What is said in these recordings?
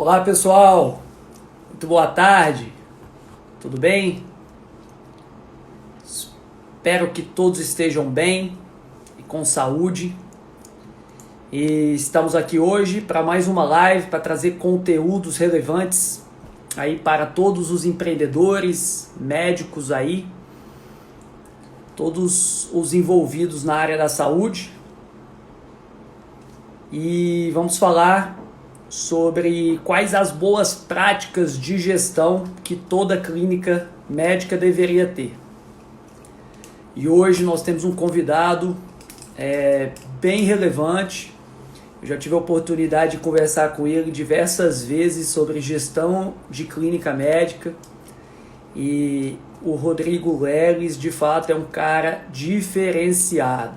Olá pessoal, muito boa tarde, tudo bem? Espero que todos estejam bem e com saúde. E estamos aqui hoje para mais uma live para trazer conteúdos relevantes aí para todos os empreendedores, médicos aí, todos os envolvidos na área da saúde. E vamos falar sobre quais as boas práticas de gestão que toda clínica médica deveria ter. E hoje nós temos um convidado bem relevante. Eu já tive a oportunidade de conversar com ele diversas vezes sobre gestão de clínica médica. E o Rodrigo Leles, de fato, é um cara diferenciado.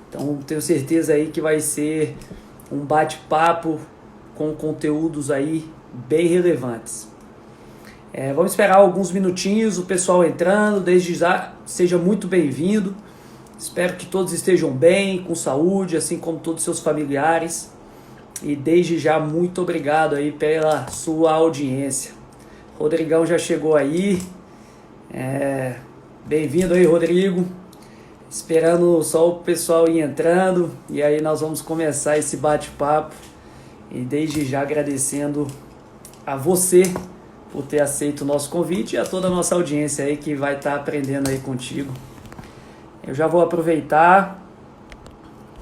Então, tenho certeza aí que vai ser um bate-papo com conteúdos aí bem relevantes. Vamos esperar alguns minutinhos, o pessoal entrando. Desde já, seja muito bem-vindo. Espero que todos estejam bem, com saúde, assim como todos os seus familiares. E desde já, muito obrigado aí pela sua audiência. Rodrigão já chegou aí. Bem-vindo aí, Rodrigo. Esperando só o pessoal ir entrando. E aí nós vamos começar esse bate-papo. E desde já agradecendo a você por ter aceito o nosso convite e a toda a nossa audiência aí que vai estar aprendendo aí contigo. Eu já vou aproveitar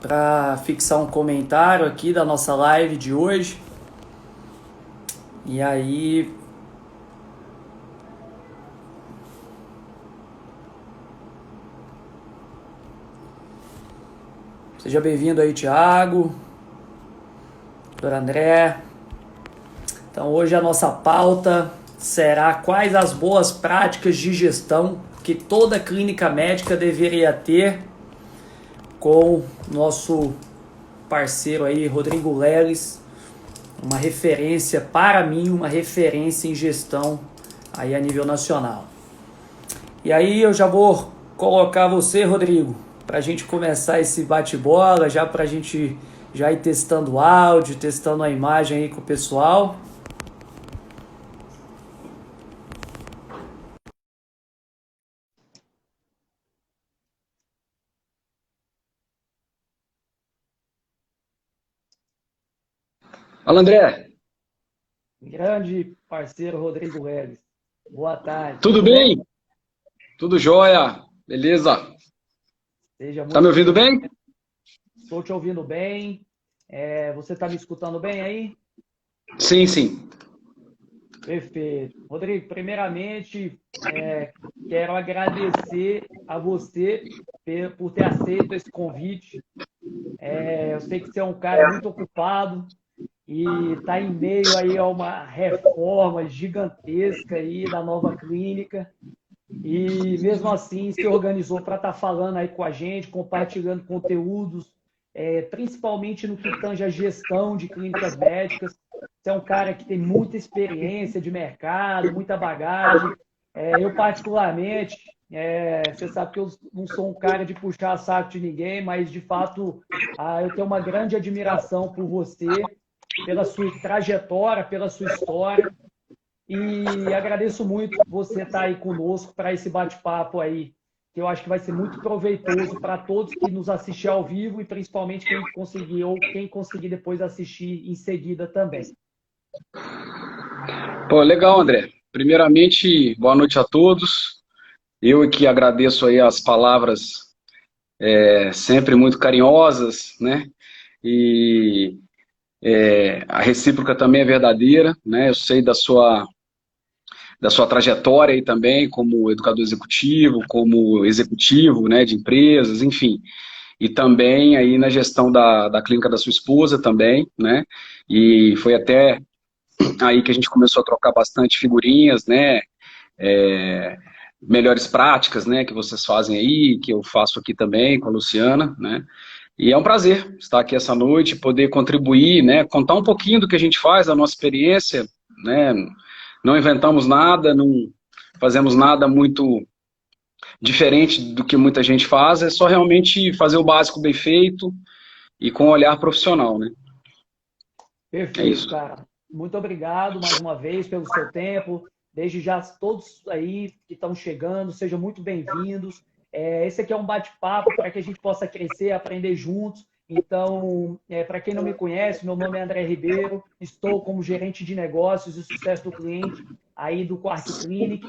para fixar um comentário aqui da nossa live de hoje. E aí, seja bem-vindo aí, Thiago, doutor André. Então hoje a nossa pauta será quais as boas práticas de gestão que toda clínica médica deveria ter, com nosso parceiro aí, Rodrigo Leles, uma referência, para mim, uma referência em gestão aí a nível nacional. E aí eu já vou colocar você, Rodrigo, para a gente começar esse bate-bola, já para a gente já ir testando o áudio, testando a imagem aí com o pessoal. Fala, André. Grande parceiro Rodrigo Leles. Boa tarde, Tudo tudo bem? bem? Tudo jóia? Beleza? Seja Tá me muito ouvindo bem. bem? Estou te ouvindo bem. Você está me escutando bem aí? Sim, sim. Perfeito. Rodrigo, primeiramente, quero agradecer a você por ter aceito esse convite. Eu sei que você é um cara muito ocupado e está em meio aí a uma reforma gigantesca aí da nova clínica. E mesmo assim se organizou para estar falando aí com a gente, compartilhando conteúdos, principalmente no que tange a gestão de clínicas médicas. Você é um cara que tem muita experiência de mercado, muita bagagem. Eu, particularmente, você sabe que eu não sou um cara de puxar saco de ninguém, mas, de fato, eu tenho uma grande admiração por você, pela sua trajetória, pela sua história. E agradeço muito você estar aí conosco para esse bate-papo aí, que eu acho que vai ser muito proveitoso para todos que nos assistir ao vivo e principalmente quem conseguir ou quem conseguir depois assistir em seguida também. Pô, legal, André. Primeiramente, boa noite a todos. Eu aqui agradeço aí as palavras sempre muito carinhosas, né? E a recíproca também é verdadeira, né? Eu sei da sua trajetória aí também como educador executivo, como executivo, né, de empresas, enfim. E também aí na gestão da clínica da sua esposa também, né? E foi até aí que a gente começou a trocar bastante figurinhas, né? É, melhores práticas, né? Que vocês fazem aí, que eu faço aqui também com a Luciana, né? E é um prazer estar aqui essa noite, poder contribuir, né? Contar um pouquinho do que a gente faz, da nossa experiência, né? Não inventamos nada, não fazemos nada muito diferente do que muita gente faz, é só realmente fazer o básico bem feito e com um olhar profissional, né? É Perfeito, isso. cara. muito obrigado mais uma vez pelo seu tempo. Desde já, todos aí que estão chegando, sejam muito bem-vindos. Esse aqui é um bate-papo para que a gente possa crescer, aprender juntos. Então, para quem não me conhece, meu nome é André Ribeiro, estou como gerente de negócios e sucesso do cliente aí do Quark Clinic.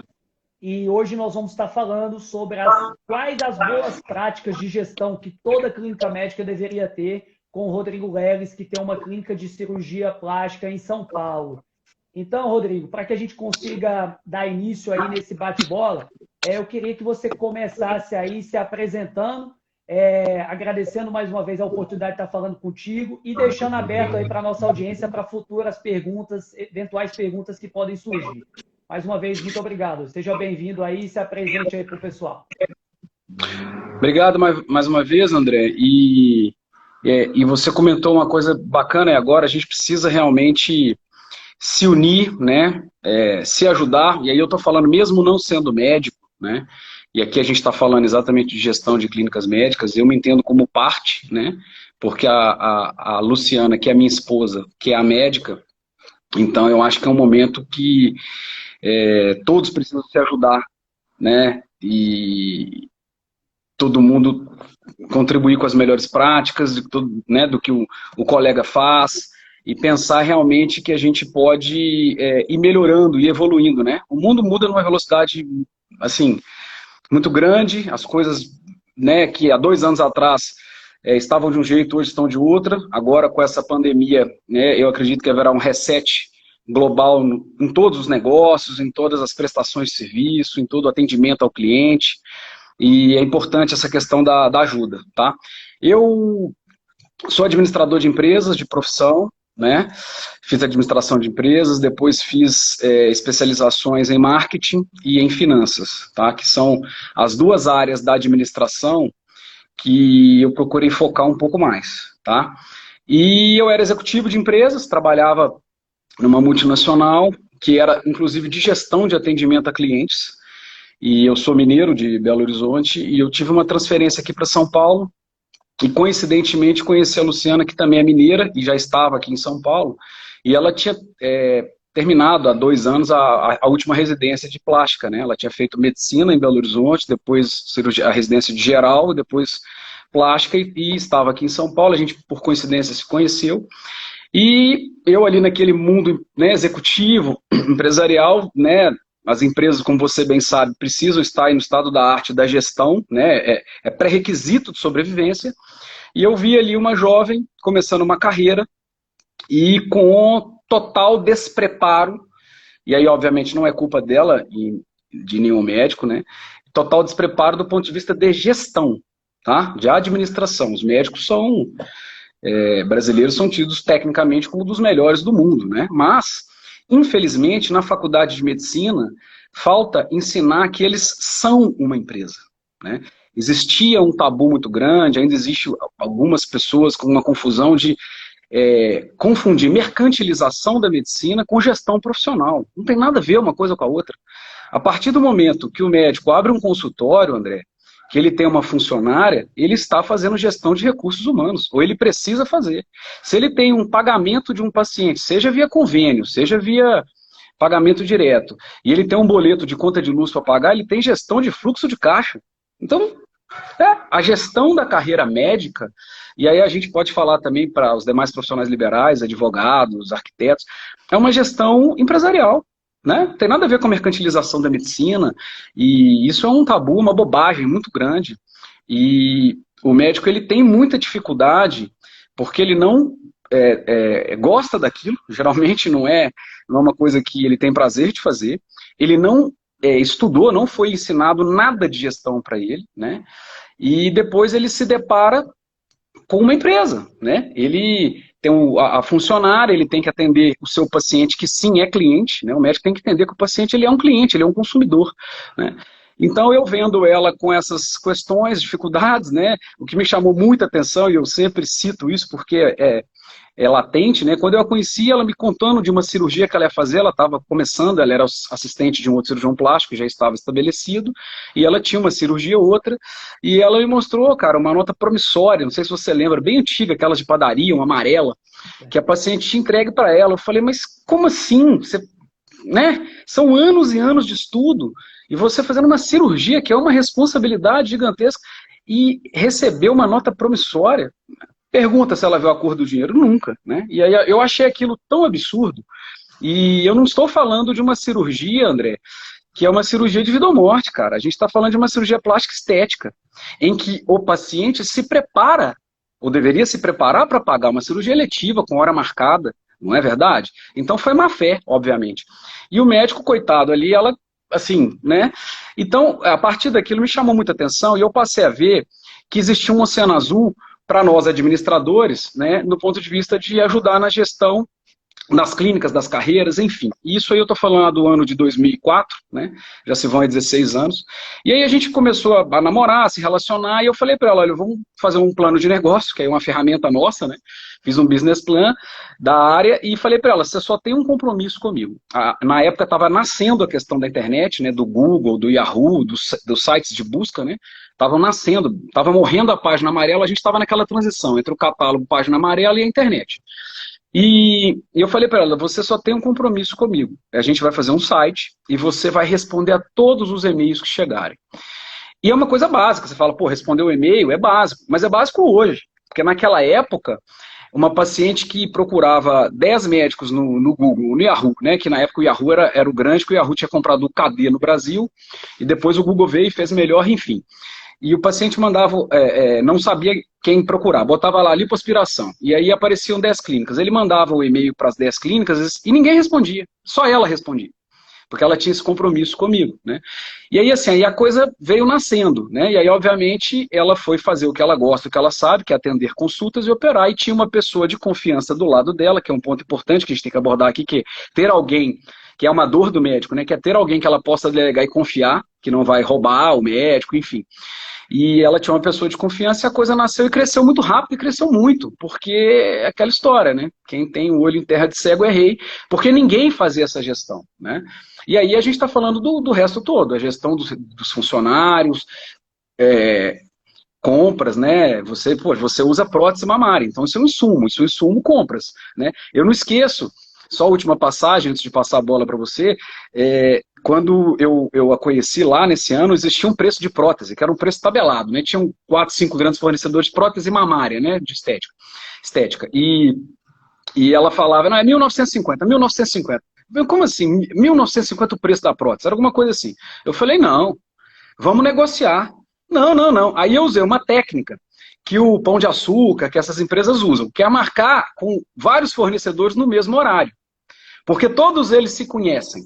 E hoje nós vamos estar falando sobre quais as boas práticas de gestão que toda clínica médica deveria ter, com o Rodrigo Leles, que tem uma clínica de cirurgia plástica em São Paulo. Então, Rodrigo, para que a gente consiga dar início aí nesse bate-bola, eu queria que você começasse aí se apresentando, agradecendo mais uma vez a oportunidade de estar falando contigo e deixando aberto aí para a nossa audiência para futuras perguntas, eventuais perguntas que podem surgir. Mais uma vez, muito obrigado. Seja bem-vindo aí e se apresente aí para o pessoal. Obrigado mais uma vez, André. E você comentou uma coisa bacana, e agora a gente precisa realmente se unir, né? Se ajudar. E aí eu estou falando, mesmo não sendo médico, né? E aqui a gente está falando exatamente de gestão de clínicas médicas, eu me entendo como parte, né? Porque a Luciana, que é a minha esposa, que é a médica, então eu acho que é um momento que todos precisam se ajudar, né? E todo mundo contribuir com as melhores práticas né, do que o colega faz e pensar realmente que a gente pode ir melhorando e evoluindo, né? O mundo muda numa velocidade, assim, muito grande, as coisas, né, que há 2 anos atrás estavam de um jeito, hoje estão de outra. Agora, com essa pandemia, né, eu acredito que haverá um reset global em todos os negócios, em todas as prestações de serviço, em todo o atendimento ao cliente, e é importante essa questão da ajuda, tá? Eu sou administrador de empresas de profissão, né? Fiz administração de empresas, depois fiz especializações em marketing e em finanças, tá? Que são as 2 áreas da administração que eu procurei focar um pouco mais, tá? E eu era executivo de empresas, trabalhava numa multinacional, que era inclusive de gestão de atendimento a clientes, e eu sou mineiro de Belo Horizonte, e eu tive uma transferência aqui para São Paulo, e coincidentemente conheci a Luciana, que também é mineira, e já estava aqui em São Paulo, e ela tinha terminado há 2 anos a última residência de plástica, né? Ela tinha feito medicina em Belo Horizonte, depois a residência de geral, depois plástica, e estava aqui em São Paulo. A gente, por coincidência, se conheceu. E eu ali naquele mundo, né, executivo, empresarial, né, as empresas, como você bem sabe, precisam estar aí no estado da arte da gestão, né, é pré-requisito de sobrevivência, e eu vi ali uma jovem começando uma carreira e com total despreparo, e aí obviamente não é culpa dela e de nenhum médico, né, total despreparo do ponto de vista de gestão, tá, de administração. Os médicos brasileiros são tidos tecnicamente como dos melhores do mundo, né? Mas, infelizmente, na faculdade de medicina, falta ensinar que eles são uma empresa, né? Existia um tabu muito grande, ainda existe algumas pessoas com uma confusão de confundir mercantilização da medicina com gestão profissional. Não tem nada a ver uma coisa com a outra. A partir do momento que o médico abre um consultório, André, que ele tem uma funcionária, ele está fazendo gestão de recursos humanos, ou ele precisa fazer. Se ele tem um pagamento de um paciente, seja via convênio, seja via pagamento direto, e ele tem um boleto de conta de luz para pagar, ele tem gestão de fluxo de caixa. Então, a gestão da carreira médica, e aí a gente pode falar também para os demais profissionais liberais, advogados, arquitetos, é uma gestão empresarial. Né? Não tem nada a ver com a mercantilização da medicina, e isso é um tabu, uma bobagem muito grande. E o médico ele tem muita dificuldade, porque ele não gosta daquilo, geralmente não é uma coisa que ele tem prazer de fazer, ele não estudou, não foi ensinado nada de gestão para ele, né? E depois ele se depara com uma empresa, né? Ele tem a funcionária, ele tem que atender o seu paciente, que sim é cliente, né? O médico tem que entender que o paciente ele é um cliente, ele é um consumidor, né? Então eu vendo ela com essas questões, dificuldades, né? O que me chamou muita atenção, e eu sempre cito isso porque latente, né? Quando eu a conheci, ela me contando de uma cirurgia que ela ia fazer, ela estava começando, ela era assistente de um outro cirurgião plástico, já estava estabelecido, e ela tinha uma cirurgia ou outra, e ela me mostrou, cara, uma nota promissória, não sei se você lembra, bem antiga, aquelas de padaria, uma amarela, que a paciente tinha entregue para ela. Eu falei, mas como assim? Você, né? São anos e anos de estudo, e você fazendo uma cirurgia, que é uma responsabilidade gigantesca, e receber uma nota promissória. Pergunta se ela viu a cor do dinheiro. Nunca, né? E aí eu achei aquilo tão absurdo. E eu não estou falando de uma cirurgia, André, que é uma cirurgia de vida ou morte, cara. A gente está falando de uma cirurgia plástica estética, em que o paciente se prepara, ou deveria se preparar para pagar uma cirurgia eletiva com hora marcada, não é verdade? Então foi má fé, obviamente. E o médico, coitado ali, ela, assim, né? Então, a partir daquilo me chamou muita atenção e eu passei a ver que existia um oceano azul para nós administradores, né, no ponto de vista de ajudar na gestão das clínicas, das carreiras, enfim. Isso aí eu estou falando do ano de 2004, né, já se vão há 16 anos. E aí a gente começou a namorar, a se relacionar, e eu falei para ela, olha, vamos fazer um plano de negócio, que é uma ferramenta nossa, né, fiz um business plan da área e falei para ela, você só tem um compromisso comigo. Na época estava nascendo a questão da internet, né, do Google, do Yahoo, dos sites de busca, né, estavam nascendo, estava morrendo a página amarela, a gente estava naquela transição entre o catálogo, página amarela e a internet. E eu falei para ela, você só tem um compromisso comigo. A gente vai fazer um site e você vai responder a todos os e-mails que chegarem. E é uma coisa básica, você fala, pô, responder o e-mail é básico, mas é básico hoje. Porque naquela época, uma paciente que procurava 10 médicos no Google, no Yahoo, né, que na época o Yahoo era o grande, que o Yahoo tinha comprado o KD no Brasil, e depois o Google veio e fez melhor, enfim. E o paciente mandava, não sabia quem procurar, botava lá lipoaspiração, e aí apareciam 10 clínicas. Ele mandava o e-mail para as 10 clínicas e ninguém respondia, só ela respondia, porque ela tinha esse compromisso comigo, né? E aí, assim, aí a coisa veio nascendo, né? E aí, obviamente, ela foi fazer o que ela gosta, o que ela sabe, que é atender consultas e operar, e tinha uma pessoa de confiança do lado dela, que é um ponto importante que a gente tem que abordar aqui, que é ter alguém, que é uma dor do médico, né? Que é ter alguém que ela possa delegar e confiar, que não vai roubar o médico, enfim. E ela tinha uma pessoa de confiança e a coisa nasceu e cresceu muito rápido e cresceu muito, porque é aquela história, né? Quem tem o olho em terra de cego é rei, porque ninguém fazia essa gestão, né? E aí a gente está falando do resto todo, a gestão dos funcionários, compras, né? Você usa prótese mamária, então isso é um insumo compras, né? Eu não esqueço, só a última passagem, antes de passar a bola para você, quando eu a conheci lá nesse ano, existia um preço de prótese, que era um preço tabelado, né? Tinham 4, 5 grandes fornecedores de prótese mamária, né? De estética. E ela falava, não, é 1950, 1950. Como assim? 1950 o preço da prótese? Era alguma coisa assim. Eu falei, não, vamos negociar. Não, não, não. Aí eu usei uma técnica que o Pão de Açúcar, que essas empresas usam, que é marcar com vários fornecedores no mesmo horário. Porque todos eles se conhecem.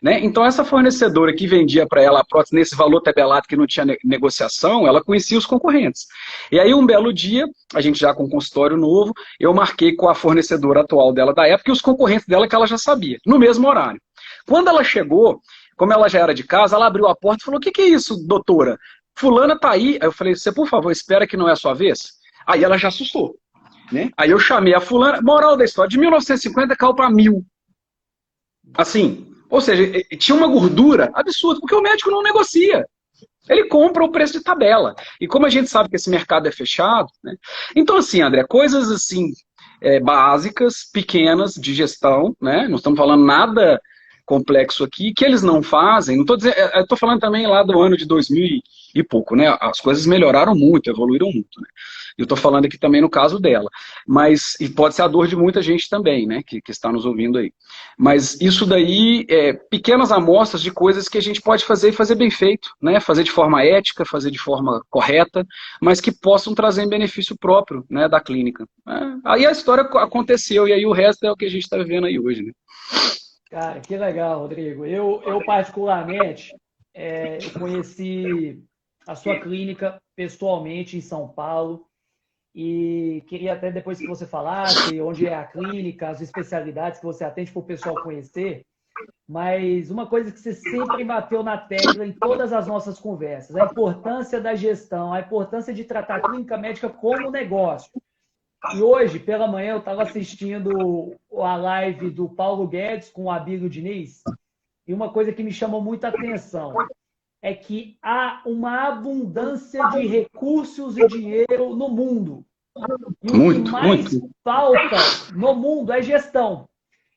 Né? Então essa fornecedora que vendia para ela a prótese nesse valor tabelado que não tinha negociação, ela conhecia os concorrentes. E aí um belo dia, a gente já com um consultório novo, eu marquei com a fornecedora atual dela da época e os concorrentes dela que ela já sabia, no mesmo horário. Quando ela chegou, como ela já era de casa, ela abriu a porta e falou, o que é isso, doutora? Fulana tá aí. Aí eu falei, você por favor, espera que não é a sua vez? Aí ela já assustou. Né? Aí eu chamei a fulana, moral da história, de 1950 caiu para 1000. Assim, ou seja, tinha uma gordura absurda, porque o médico não negocia. Ele compra o preço de tabela. E como a gente sabe que esse mercado é fechado, né? Então, assim, André, coisas assim, básicas, pequenas, de gestão, né? Não estamos falando nada complexo aqui, que eles não fazem. Não estou dizendo, eu estou falando também lá do ano de 2000 e pouco, né? As coisas melhoraram muito, evoluíram muito, né? Eu estou falando aqui também no caso dela. Mas, e pode ser a dor de muita gente também, né? Que está nos ouvindo aí. Mas isso daí é pequenas amostras de coisas que a gente pode fazer e fazer bem feito, né? Fazer de forma ética, fazer de forma correta, mas que possam trazer em benefício próprio, né, da clínica. Aí a história aconteceu e aí o resto é o que a gente está vivendo aí hoje, né? Cara, que legal, Rodrigo. Eu particularmente, eu conheci a sua clínica pessoalmente em São Paulo e queria até depois que você falasse onde é a clínica, as especialidades que você atende para o pessoal conhecer, mas uma coisa que você sempre bateu na tecla em todas as nossas conversas, a importância da gestão, a importância de tratar a clínica médica como negócio. E hoje, pela manhã, eu estava assistindo a live do Paulo Guedes com o Abílio Diniz, e uma coisa que me chamou muita atenção é que há uma abundância de recursos e dinheiro no mundo. E o que Muito, mais muito. falta no mundo é gestão.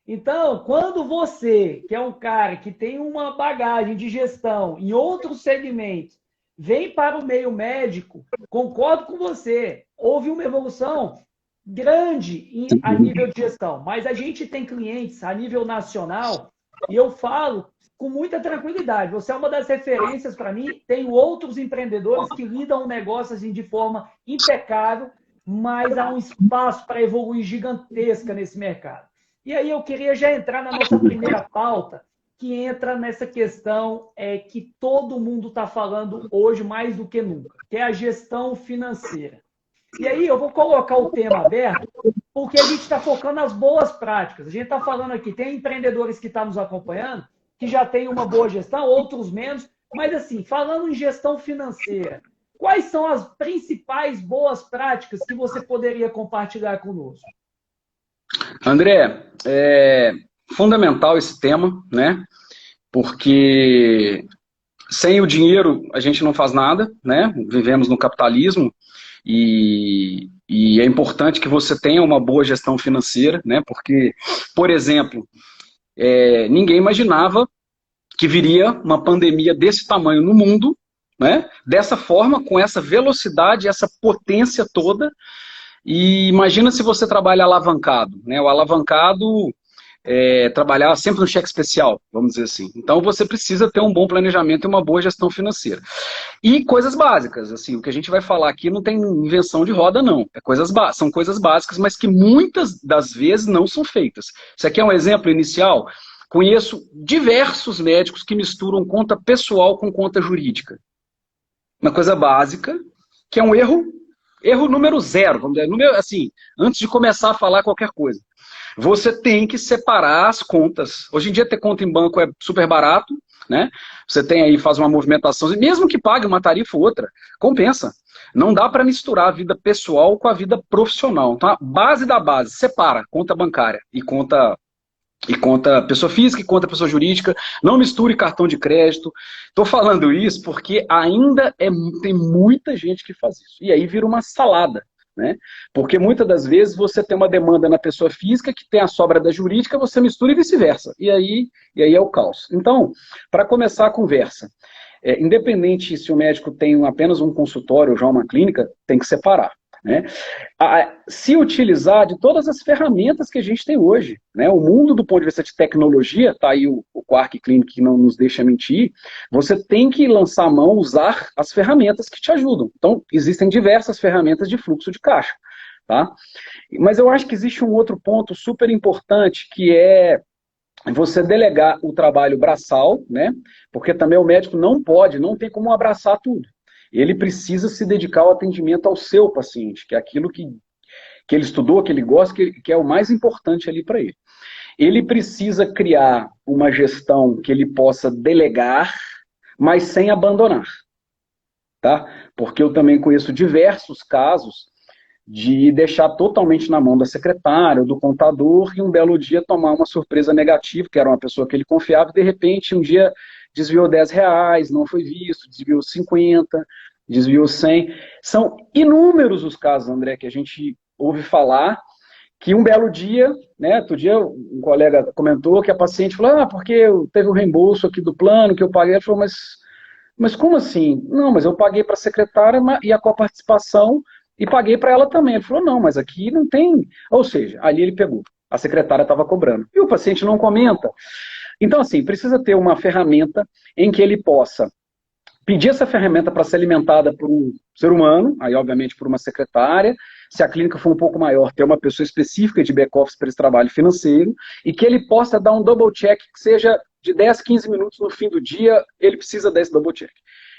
Então, quando você, que é um cara que tem uma bagagem de gestão em outros segmentos, vem para o meio médico, concordo com você, houve uma evolução grande a nível de gestão, mas a gente tem clientes a nível nacional, e eu falo com muita tranquilidade, você é uma das referências para mim, tenho outros empreendedores que lidam o negócio assim, de forma impecável, mas há um espaço para evoluir gigantesca nesse mercado. E aí eu queria já entrar na nossa primeira pauta, que entra nessa questão que todo mundo está falando hoje mais do que nunca, que é a gestão financeira. E aí eu vou colocar o tema aberto, porque a gente está focando nas boas práticas. A gente está falando aqui, tem empreendedores que estão nos acompanhando, que já têm uma boa gestão, outros menos, mas assim, falando em gestão financeira, quais são as principais boas práticas que você poderia compartilhar conosco? André, é fundamental esse tema, né? Porque sem o dinheiro a gente não faz nada, né? Vivemos no capitalismo e é importante que você tenha uma boa gestão financeira, né? Porque, por exemplo, ninguém imaginava que viria uma pandemia desse tamanho no mundo, né? Dessa forma, com essa velocidade, essa potência toda. E imagina se você trabalha alavancado, né? O alavancado trabalhar sempre no cheque especial, vamos dizer assim. Então você precisa ter um bom planejamento e uma boa gestão financeira. E coisas básicas, assim, o que a gente vai falar aqui não tem invenção de roda, não. São coisas básicas, mas que muitas das vezes não são feitas. Isso aqui é um exemplo inicial. Conheço diversos médicos que misturam conta pessoal com conta jurídica. Uma coisa básica, que é um erro número zero, vamos dizer, assim, antes de começar a falar qualquer coisa. Você tem que separar as contas. Hoje em dia ter conta em banco é super barato, né? Você tem aí, faz uma movimentação, mesmo que pague uma tarifa ou outra, compensa. Não dá para misturar a vida pessoal com a vida profissional. Então, a base da base, separa conta bancária e conta pessoa física e conta pessoa jurídica, não misture cartão de crédito. Estou falando isso porque ainda tem muita gente que faz isso. E aí vira uma salada, né? Porque muitas das vezes você tem uma demanda na pessoa física que tem a sobra da jurídica, você mistura e vice-versa. E aí é o caos. Então, para começar a conversa, independente se o médico tem apenas um consultório ou já uma clínica, tem que separar. Né? Se utilizar de todas as ferramentas que a gente tem hoje. Né? O mundo, do ponto de vista de tecnologia, está aí o Quark Clinic que não nos deixa mentir, você tem que lançar a mão, usar as ferramentas que te ajudam. Então, existem diversas ferramentas de fluxo de caixa. Tá? Mas eu acho que existe um outro ponto super importante, que é você delegar o trabalho braçal, né? Porque também o médico não tem como abraçar tudo. Ele precisa se dedicar ao atendimento ao seu paciente, que é aquilo que ele estudou, que ele gosta, que é o mais importante ali para ele. Ele precisa criar uma gestão que ele possa delegar, mas sem abandonar. Tá? Porque eu também conheço diversos casos de deixar totalmente na mão da secretária, do contador, e um belo dia tomar uma surpresa negativa, que era uma pessoa que ele confiava, e de repente um dia desviou R$10, não foi visto, desviou 50, desviou 100. São inúmeros os casos, André, que a gente ouve falar, que um belo dia, né, outro dia um colega comentou que a paciente falou, porque teve um reembolso aqui do plano que eu paguei. Ele falou, mas como assim? Não, mas eu paguei para a secretária e a coparticipação e paguei para ela também. Ele falou, não, mas aqui não tem. Ou seja, ali ele pegou. A secretária estava cobrando. E o paciente não comenta. Então, assim, precisa ter uma ferramenta em que ele possa pedir essa ferramenta para ser alimentada por um ser humano, aí obviamente por uma secretária, se a clínica for um pouco maior, ter uma pessoa específica de back-office para esse trabalho financeiro, e que ele possa dar um double check, que seja de 10, 15 minutos no fim do dia, ele precisa desse double check.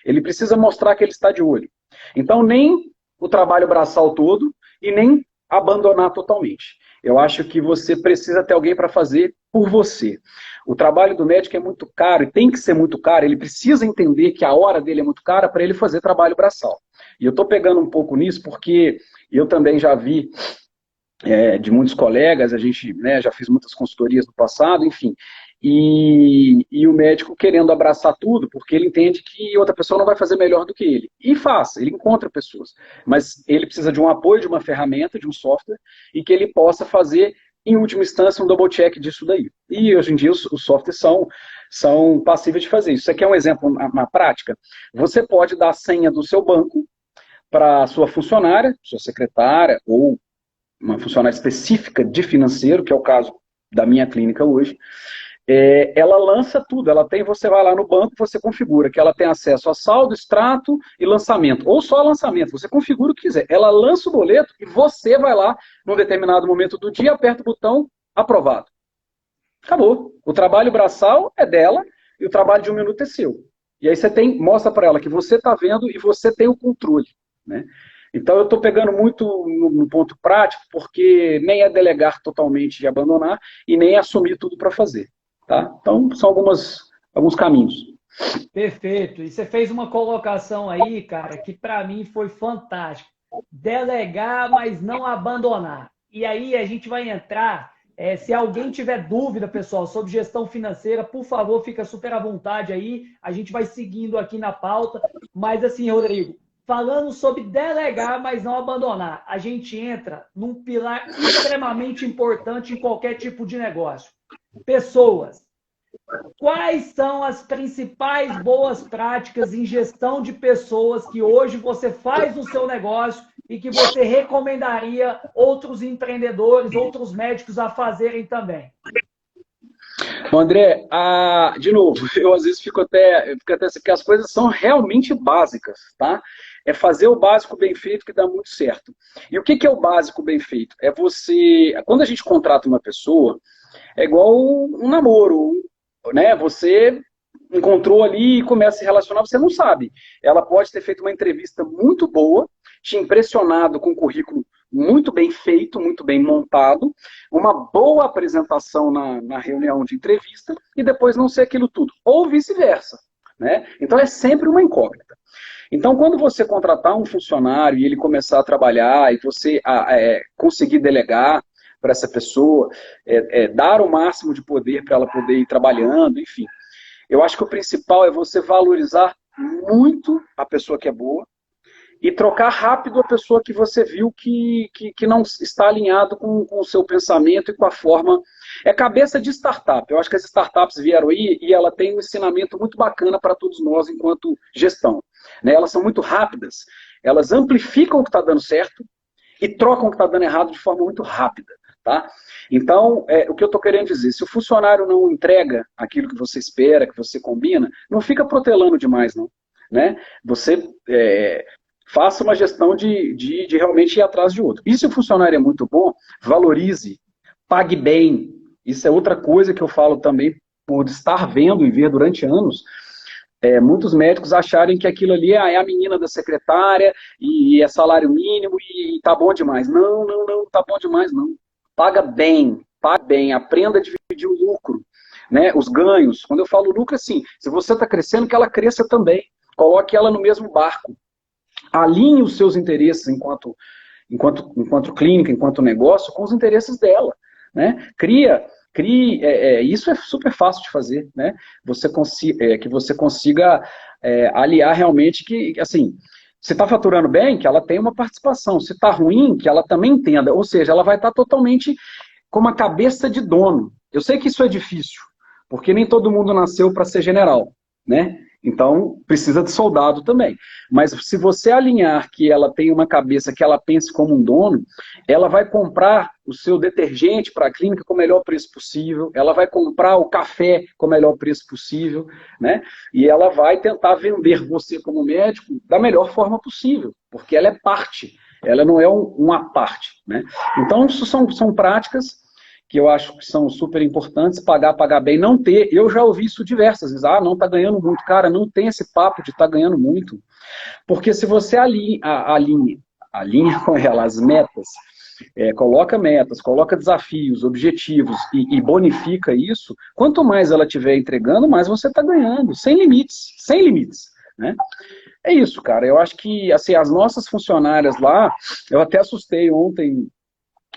Ele precisa mostrar que ele está de olho. Então, nem o trabalho braçal todo e nem abandonar totalmente. Eu acho que você precisa ter alguém para fazer por você. O trabalho do médico é muito caro e tem que ser muito caro. Ele precisa entender que a hora dele é muito cara para ele fazer trabalho braçal. E eu estou pegando um pouco nisso porque eu também já vi de muitos colegas, a gente, né, já fez muitas consultorias no passado, enfim, e o médico querendo abraçar tudo, porque ele entende que outra pessoa não vai fazer melhor do que ele. E faz, ele encontra pessoas. Mas ele precisa de um apoio, de uma ferramenta, de um software, e que ele possa fazer, em última instância, um double check disso daí. E hoje em dia os softwares são passíveis de fazer isso. Você quer um exemplo na prática? Você pode dar a senha do seu banco para a sua funcionária, sua secretária, ou uma funcionária específica de financeiro, que é o caso da minha clínica hoje. Ela lança tudo, você vai lá no banco, você configura que ela tem acesso a saldo, extrato e lançamento, ou só lançamento, você configura o que quiser. Ela lança o boleto e você vai lá, num determinado momento do dia, aperta o botão, aprovado. Acabou. O trabalho braçal é dela e o trabalho de 1 minuto é seu. E aí você mostra para ela que você está vendo e você tem o controle, né? Então eu estou pegando muito no ponto prático, porque nem é delegar totalmente e abandonar, e nem é assumir tudo para fazer. Tá? Então são alguns caminhos. Perfeito. E você fez uma colocação aí, cara, que para mim foi fantástico. Delegar, mas não abandonar. E aí a gente vai entrar. Se alguém tiver dúvida, pessoal, sobre gestão financeira, por favor, fica super à vontade aí. A gente vai seguindo aqui na pauta. Mas assim, Rodrigo, falando sobre delegar, mas não abandonar, a gente entra num pilar extremamente importante em qualquer tipo de negócio. Pessoas. Quais são as principais boas práticas em gestão de pessoas que hoje você faz no seu negócio e que você recomendaria outros empreendedores, outros médicos a fazerem também? André, de novo, eu às vezes fico até assim, que as coisas são realmente básicas, tá? É fazer o básico bem feito que dá muito certo. E o que é o básico bem feito? É quando a gente contrata uma pessoa, é igual um namoro, né? Você encontrou ali e começa a se relacionar, você não sabe. Ela pode ter feito uma entrevista muito boa, te impressionado com um currículo muito bem feito, muito bem montado, uma boa apresentação na reunião de entrevista e depois não ser aquilo tudo. Ou vice-versa, né? Então é sempre uma incógnita. Então, quando você contratar um funcionário e ele começar a trabalhar e você conseguir delegar para essa pessoa, dar o máximo de poder para ela poder ir trabalhando, enfim. Eu acho que o principal é você valorizar muito a pessoa que é boa e trocar rápido a pessoa que você viu que não está alinhado com o seu pensamento e com a forma. É cabeça de startup. Eu acho que as startups vieram aí e ela tem um ensinamento muito bacana para todos nós enquanto gestão. Né? Elas são muito rápidas, elas amplificam o que está dando certo e trocam o que está dando errado de forma muito rápida. Tá? Então, o que eu estou querendo dizer, se o funcionário não entrega aquilo que você espera, que você combina, não fica protelando demais, não. Né? Você faça uma gestão de realmente ir atrás de outro. E se o funcionário é muito bom, valorize, pague bem. Isso é outra coisa que eu falo também, por estar vendo e ver durante anos, muitos médicos acharem que aquilo ali é a menina da secretária e é salário mínimo e tá bom demais. Não, tá bom demais não. Paga bem, aprenda a dividir o lucro, né? Os ganhos. Quando eu falo lucro, assim, se você está crescendo, que ela cresça também. Coloque ela no mesmo barco. Alinhe os seus interesses enquanto clínica, enquanto negócio, com os interesses dela. Né? Isso é super fácil de fazer, né? Que você consiga aliar realmente que, assim, se está faturando bem, que ela tenha uma participação. Se está ruim, que ela também entenda. Ou seja, ela vai estar totalmente com uma cabeça de dono. Eu sei que isso é difícil, porque nem todo mundo nasceu para ser general, né? Então, precisa de soldado também. Mas se você alinhar que ela tem uma cabeça que ela pense como um dono, ela vai comprar o seu detergente para a clínica com o melhor preço possível, ela vai comprar o café com o melhor preço possível, né? E ela vai tentar vender você como médico da melhor forma possível, porque ela é parte, ela não é uma parte, né? Então, isso são práticas que eu acho que são super importantes, pagar bem, não ter, eu já ouvi isso diversas vezes, não está ganhando muito, cara, não tem esse papo de estar ganhando muito, porque se você alinha com ela as metas, coloca metas, coloca desafios, objetivos e bonifica isso, quanto mais ela estiver entregando, mais você está ganhando, sem limites, né? É isso, cara, eu acho que, assim, as nossas funcionárias lá, eu até assustei ontem,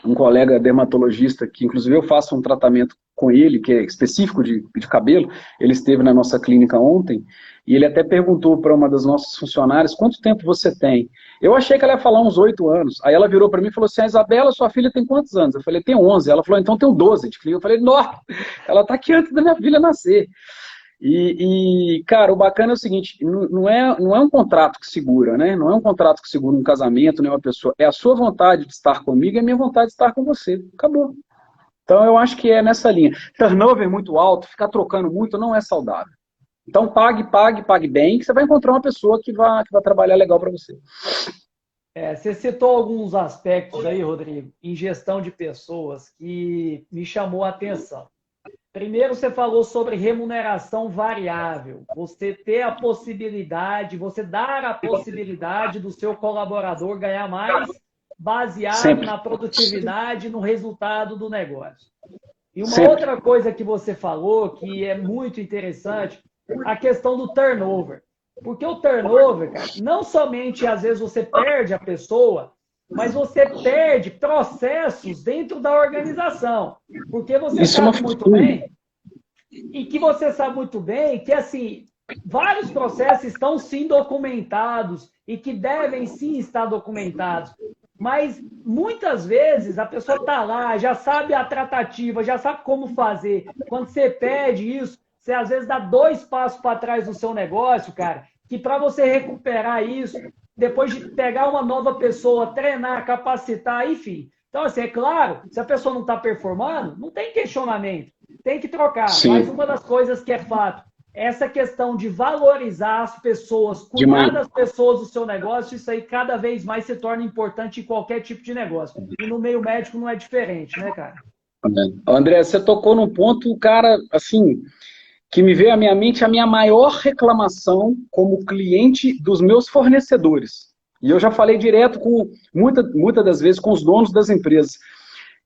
um colega dermatologista, que inclusive eu faço um tratamento com ele, que é específico de cabelo, ele esteve na nossa clínica ontem, e ele até perguntou para uma das nossas funcionárias, quanto tempo você tem? Eu achei que ela ia falar uns 8 anos, aí ela virou para mim e falou assim, a Isabela, sua filha tem quantos anos? Eu falei, tem 11. Ela falou, então tem 12 de clínica. Eu falei, nossa, ela está aqui antes da minha filha nascer. Cara, o bacana é o seguinte, não é um contrato que segura, né? Não é um contrato que segura um casamento, nem uma pessoa. É a sua vontade de estar comigo e a minha vontade de estar com você. Acabou. Então, eu acho que é nessa linha. Turnover muito alto, ficar trocando muito não é saudável. Então, pague bem, que você vai encontrar uma pessoa que vai trabalhar legal para você. Você citou alguns aspectos aí, Rodrigo, em gestão de pessoas que me chamou a atenção. Primeiro, você falou sobre remuneração variável. Você ter a possibilidade, você dar a possibilidade do seu colaborador ganhar mais baseado Sempre. na produtividade, no resultado do negócio. E uma Sempre. outra coisa que você falou, que é muito interessante, a questão do turnover. Porque o turnover, cara, não somente às vezes você perde a pessoa, mas você perde processos dentro da organização. Porque você sabe muito bem, e que você sabe muito bem que, assim, vários processos estão sim documentados e que devem sim estar documentados. Mas muitas vezes a pessoa está lá, já sabe a tratativa, já sabe como fazer. Quando você pede isso, você às vezes dá 2 passos para trás do seu negócio, cara, que para você recuperar isso, depois de pegar uma nova pessoa, treinar, capacitar, enfim. Então, assim, é claro, se a pessoa não está performando, não tem questionamento, tem que trocar. Sim. Mas uma das coisas que é fato, essa questão de valorizar as pessoas, cuidar das pessoas do seu negócio, isso aí cada vez mais se torna importante em qualquer tipo de negócio. E no meio médico não é diferente, né, cara? André, você tocou num ponto, cara, assim, que me veio à minha mente a minha maior reclamação como cliente dos meus fornecedores. E eu já falei direto com, muitas das vezes, com os donos das empresas.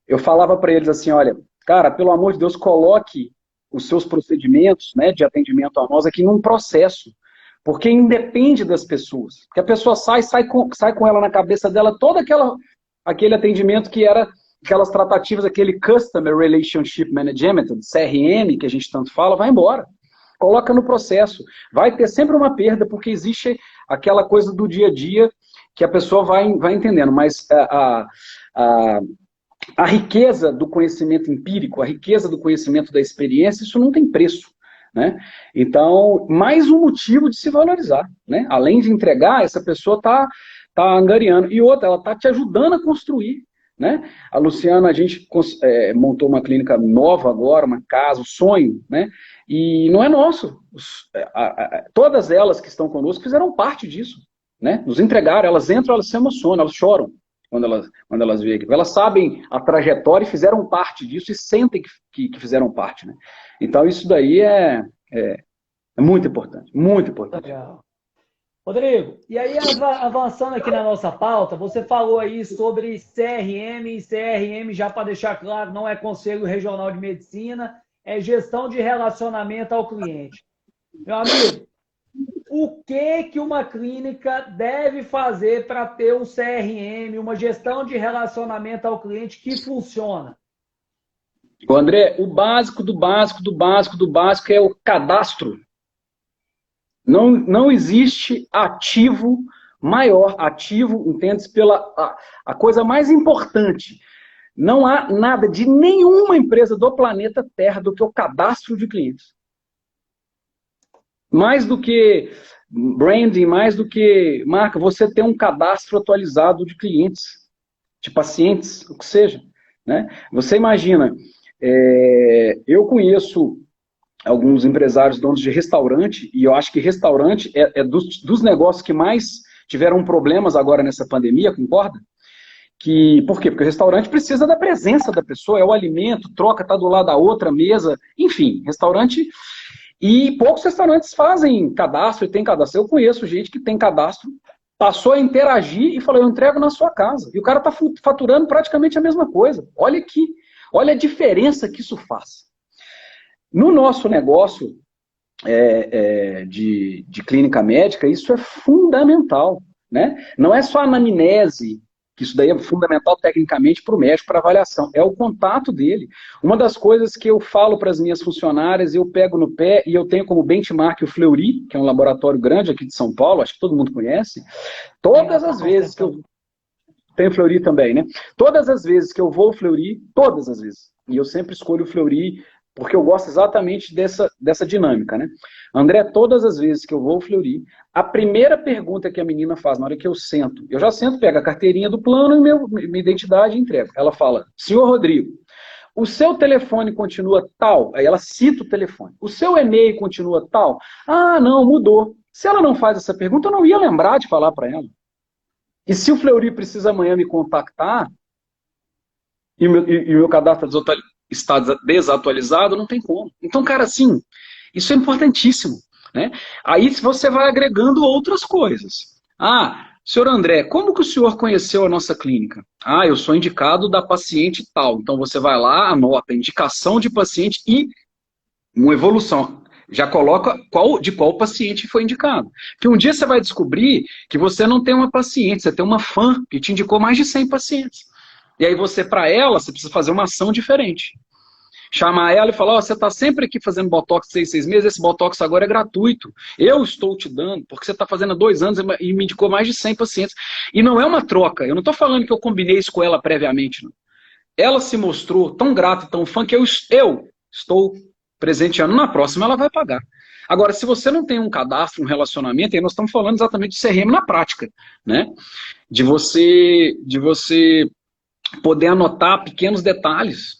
Eu falava para eles assim, olha, cara, pelo amor de Deus, coloque os seus procedimentos, né, de atendimento a nós aqui num processo, porque independe das pessoas. Porque a pessoa sai com ela na cabeça dela todo aquele atendimento que era aquelas tratativas, aquele Customer Relationship Management, CRM, que a gente tanto fala, vai embora. Coloca no processo. Vai ter sempre uma perda, porque existe aquela coisa do dia a dia que a pessoa vai entendendo. Mas a riqueza do conhecimento empírico, a riqueza do conhecimento da experiência, isso não tem preço. Né? Então, mais um motivo de se valorizar. Né? Além de entregar, essa pessoa está angariando. E outra, ela está te ajudando a construir. Né? A Luciana, a gente montou uma clínica nova agora, uma casa, um sonho, né? E não é nosso. Todas elas que estão conosco fizeram parte disso. Né? Nos entregaram, elas entram, elas se emocionam, elas choram quando elas veem aqui. Elas sabem a trajetória e fizeram parte disso e sentem que fizeram parte. Né? Então isso daí é muito importante, muito importante. Legal. Rodrigo, e aí avançando aqui na nossa pauta, você falou aí sobre CRM, e CRM, já para deixar claro, não é Conselho Regional de Medicina, é gestão de relacionamento ao cliente. Meu amigo, o que uma clínica deve fazer para ter um CRM, uma gestão de relacionamento ao cliente que funciona? André, o básico do básico do básico do básico é o cadastro. Não existe ativo maior, ativo, entende-se, pela a coisa mais importante. Não há nada de nenhuma empresa do planeta Terra do que o cadastro de clientes. Mais do que branding, mais do que marca, você tem um cadastro atualizado de clientes, de pacientes, o que seja. Né? Você imagina, eu conheço alguns empresários donos de restaurante, e eu acho que restaurante é dos negócios que mais tiveram problemas agora nessa pandemia, concorda? Por quê? Porque o restaurante precisa da presença da pessoa, é o alimento, troca, está do lado da outra mesa, enfim, restaurante. E poucos restaurantes fazem cadastro e tem cadastro. Eu conheço gente que tem cadastro, passou a interagir e falou, eu entrego na sua casa. E o cara está faturando praticamente a mesma coisa. Olha aqui, olha a diferença que isso faz. No nosso negócio de clínica médica, isso é fundamental. Né? Não é só a anamnese, que isso daí é fundamental tecnicamente para o médico, para avaliação, é o contato dele. Uma das coisas que eu falo para as minhas funcionárias, eu pego no pé, e eu tenho como benchmark o Fleury, que é um laboratório grande aqui de São Paulo, acho que todo mundo conhece, todas as vezes que eu... Tem o Fleury também, né? Todas as vezes que eu vou ao Fleury, todas as vezes, e eu sempre escolho o Fleury, porque eu gosto exatamente dessa dinâmica, né? André, todas as vezes que eu vou ao Fleury, a primeira pergunta que a menina faz na hora que eu sento, eu já sento, pego a carteirinha do plano e minha identidade e entrego. Ela fala, senhor Rodrigo, o seu telefone continua tal? Aí ela cita o telefone. O seu e-mail continua tal? Ah, não, mudou. Se ela não faz essa pergunta, eu não ia lembrar de falar para ela. E se o Fleury precisa amanhã me contactar e o meu cadastro está desatualizado, não tem como. Então, cara, assim, isso é importantíssimo, né? Aí você vai agregando outras coisas. Ah, senhor André, como que o senhor conheceu a nossa clínica? Ah, eu sou indicado da paciente tal. Então você vai lá, anota indicação de paciente e uma evolução. Já coloca de qual paciente foi indicado. Porque um dia você vai descobrir que você não tem uma paciente, você tem uma fã que te indicou mais de 100 pacientes. E aí você, para ela, você precisa fazer uma ação diferente. Chamar ela e falar, ó, você está sempre aqui fazendo Botox 6 meses, esse Botox agora é gratuito. Eu estou te dando, porque você está fazendo há 2 anos e me indicou mais de 100 pacientes. E não é uma troca, eu não estou falando que eu combinei isso com ela previamente, não. Ela se mostrou tão grata e tão fã que eu estou presenteando, na próxima ela vai pagar. Agora, se você não tem um cadastro, um relacionamento, aí nós estamos falando exatamente de CRM na prática, né? De você poder anotar pequenos detalhes,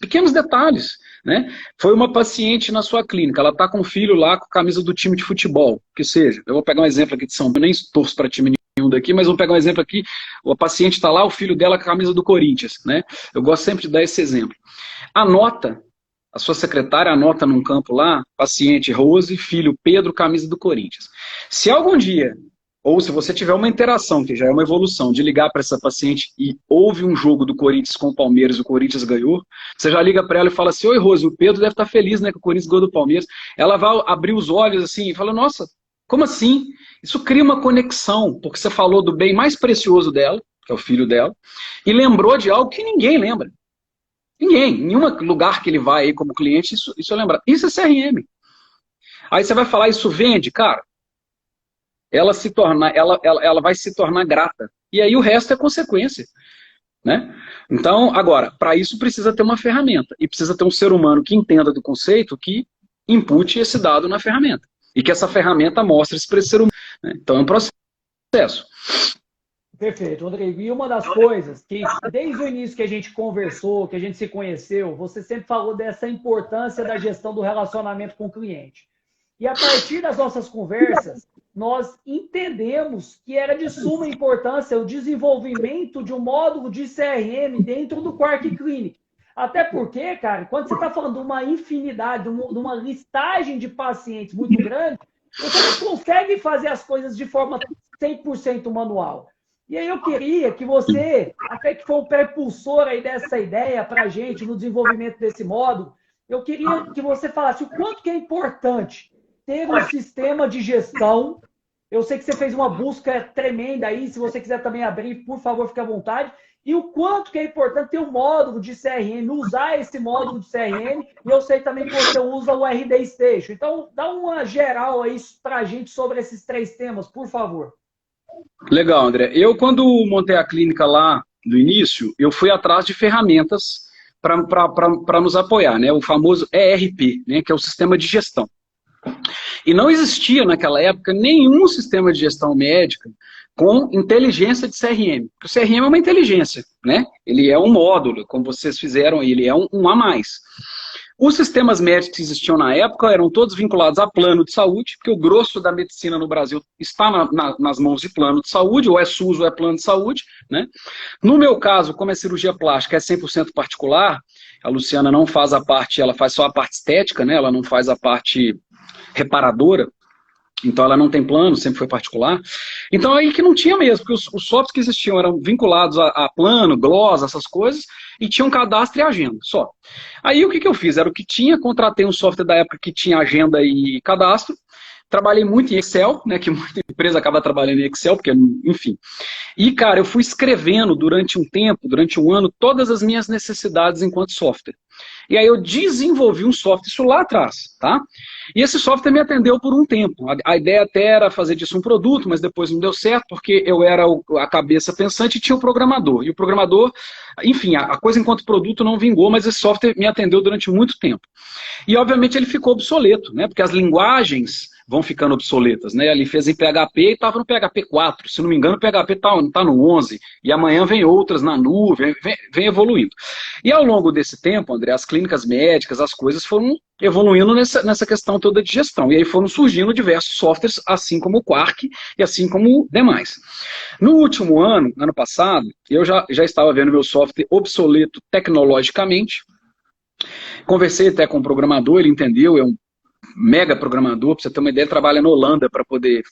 né? Foi uma paciente na sua clínica, ela está com um filho lá com a camisa do time de futebol, que seja, eu vou pegar um exemplo aqui de São Paulo, eu nem torço para time nenhum daqui, mas vou pegar um exemplo aqui, a paciente está lá, o filho dela com a camisa do Corinthians, né? Eu gosto sempre de dar esse exemplo. Anota, a sua secretária anota num campo lá, paciente Rose, filho Pedro, camisa do Corinthians. Se algum dia, ou se você tiver uma interação, que já é uma evolução, de ligar para essa paciente e houve um jogo do Corinthians com o Palmeiras e o Corinthians ganhou, você já liga para ela e fala assim, oi Rose, o Pedro deve estar feliz, né, que o Corinthians ganhou do Palmeiras. Ela vai abrir os olhos assim e fala, nossa, como assim? Isso cria uma conexão, porque você falou do bem mais precioso dela, que é o filho dela, e lembrou de algo que ninguém lembra. Ninguém, em nenhum lugar que ele vai aí como cliente, isso é lembrado. Isso é CRM. Aí você vai falar, isso vende? Cara, ela vai se tornar grata. E aí o resto é consequência, né? Então, agora, para isso precisa ter uma ferramenta. E precisa ter um ser humano que entenda do conceito, que impute esse dado na ferramenta. E que essa ferramenta mostre isso para esse ser humano, né? Então é um processo. Perfeito, Rodrigo. E uma das coisas que, desde o início que a gente conversou, que a gente se conheceu, você sempre falou dessa importância da gestão do relacionamento com o cliente. E a partir das nossas conversas, nós entendemos que era de suma importância o desenvolvimento de um módulo de CRM dentro do Quark Clinic. Até porque, cara, quando você está falando de uma infinidade, de uma listagem de pacientes muito grande, você não consegue fazer as coisas de forma 100% manual. E aí eu queria que você, até que foi o prepulsor aí dessa ideia para a gente no desenvolvimento desse módulo, eu queria que você falasse o quanto que é importante ter um sistema de gestão. Eu sei que você fez uma busca tremenda aí, se você quiser também abrir, por favor, fique à vontade. E o quanto que é importante ter um módulo de CRM, usar esse módulo de CRM, e eu sei também que você usa o RD Station. Então, dá uma geral aí para a gente sobre esses 3 temas, por favor. Legal, André. Eu, quando montei a clínica lá no início, eu fui atrás de ferramentas para nos apoiar, né? O famoso ERP, né? Que é o sistema de gestão. E não existia naquela época nenhum sistema de gestão médica com inteligência de CRM. Porque o CRM é uma inteligência, né? Ele é um módulo, como vocês fizeram, ele é um a mais. Os sistemas médicos que existiam na época eram todos vinculados a plano de saúde, porque o grosso da medicina no Brasil está nas mãos de plano de saúde, ou é SUS ou é plano de saúde, né? No meu caso, como é cirurgia plástica, é 100% particular, a Luciana não faz a parte, ela faz só a parte estética, né? Ela não faz a parte reparadora, então ela não tem plano, sempre foi particular. Então aí que não tinha mesmo, porque os softwares que existiam eram vinculados a plano, gloss, essas coisas, e tinham cadastro e agenda, só. Aí o que eu fiz? Era o que tinha, contratei um software da época que tinha agenda e cadastro, Trabalhei muito em Excel, né, que muita empresa acaba trabalhando em Excel, porque, enfim. E, cara, eu fui escrevendo durante um tempo, durante um ano, todas as minhas necessidades enquanto software. E aí eu desenvolvi um software, isso lá atrás, tá? E esse software me atendeu por um tempo. A ideia até era fazer disso um produto, mas depois não deu certo, porque eu era a cabeça pensante e tinha o programador. E o programador, enfim, a coisa enquanto produto não vingou, mas esse software me atendeu durante muito tempo. E, obviamente, ele ficou obsoleto, né? Porque as linguagens vão ficando obsoletas, né? Ele fez em PHP e estava no PHP 4. Se não me engano, o PHP está no 11. E amanhã vem outras na nuvem, vem evoluindo. E ao longo desse tempo, André, as clínicas médicas, as coisas foram evoluindo nessa questão toda de gestão. E aí foram surgindo diversos softwares, assim como o Quark e assim como demais. No último ano, ano passado, eu já estava vendo meu software obsoleto tecnologicamente. Conversei até com o programador, ele entendeu, é um mega programador, para você ter uma ideia, trabalha na Holanda para poder...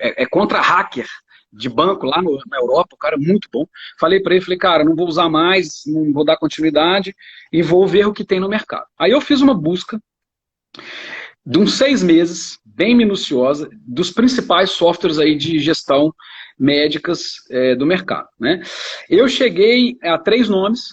É contra hacker de banco lá na Europa, o cara é muito bom. Falei para ele, falei, cara, não vou usar mais, não vou dar continuidade e vou ver o que tem no mercado. Aí eu fiz uma busca de uns 6 meses, bem minuciosa, dos principais softwares aí de gestão médicas do mercado, né? Eu cheguei a 3 nomes,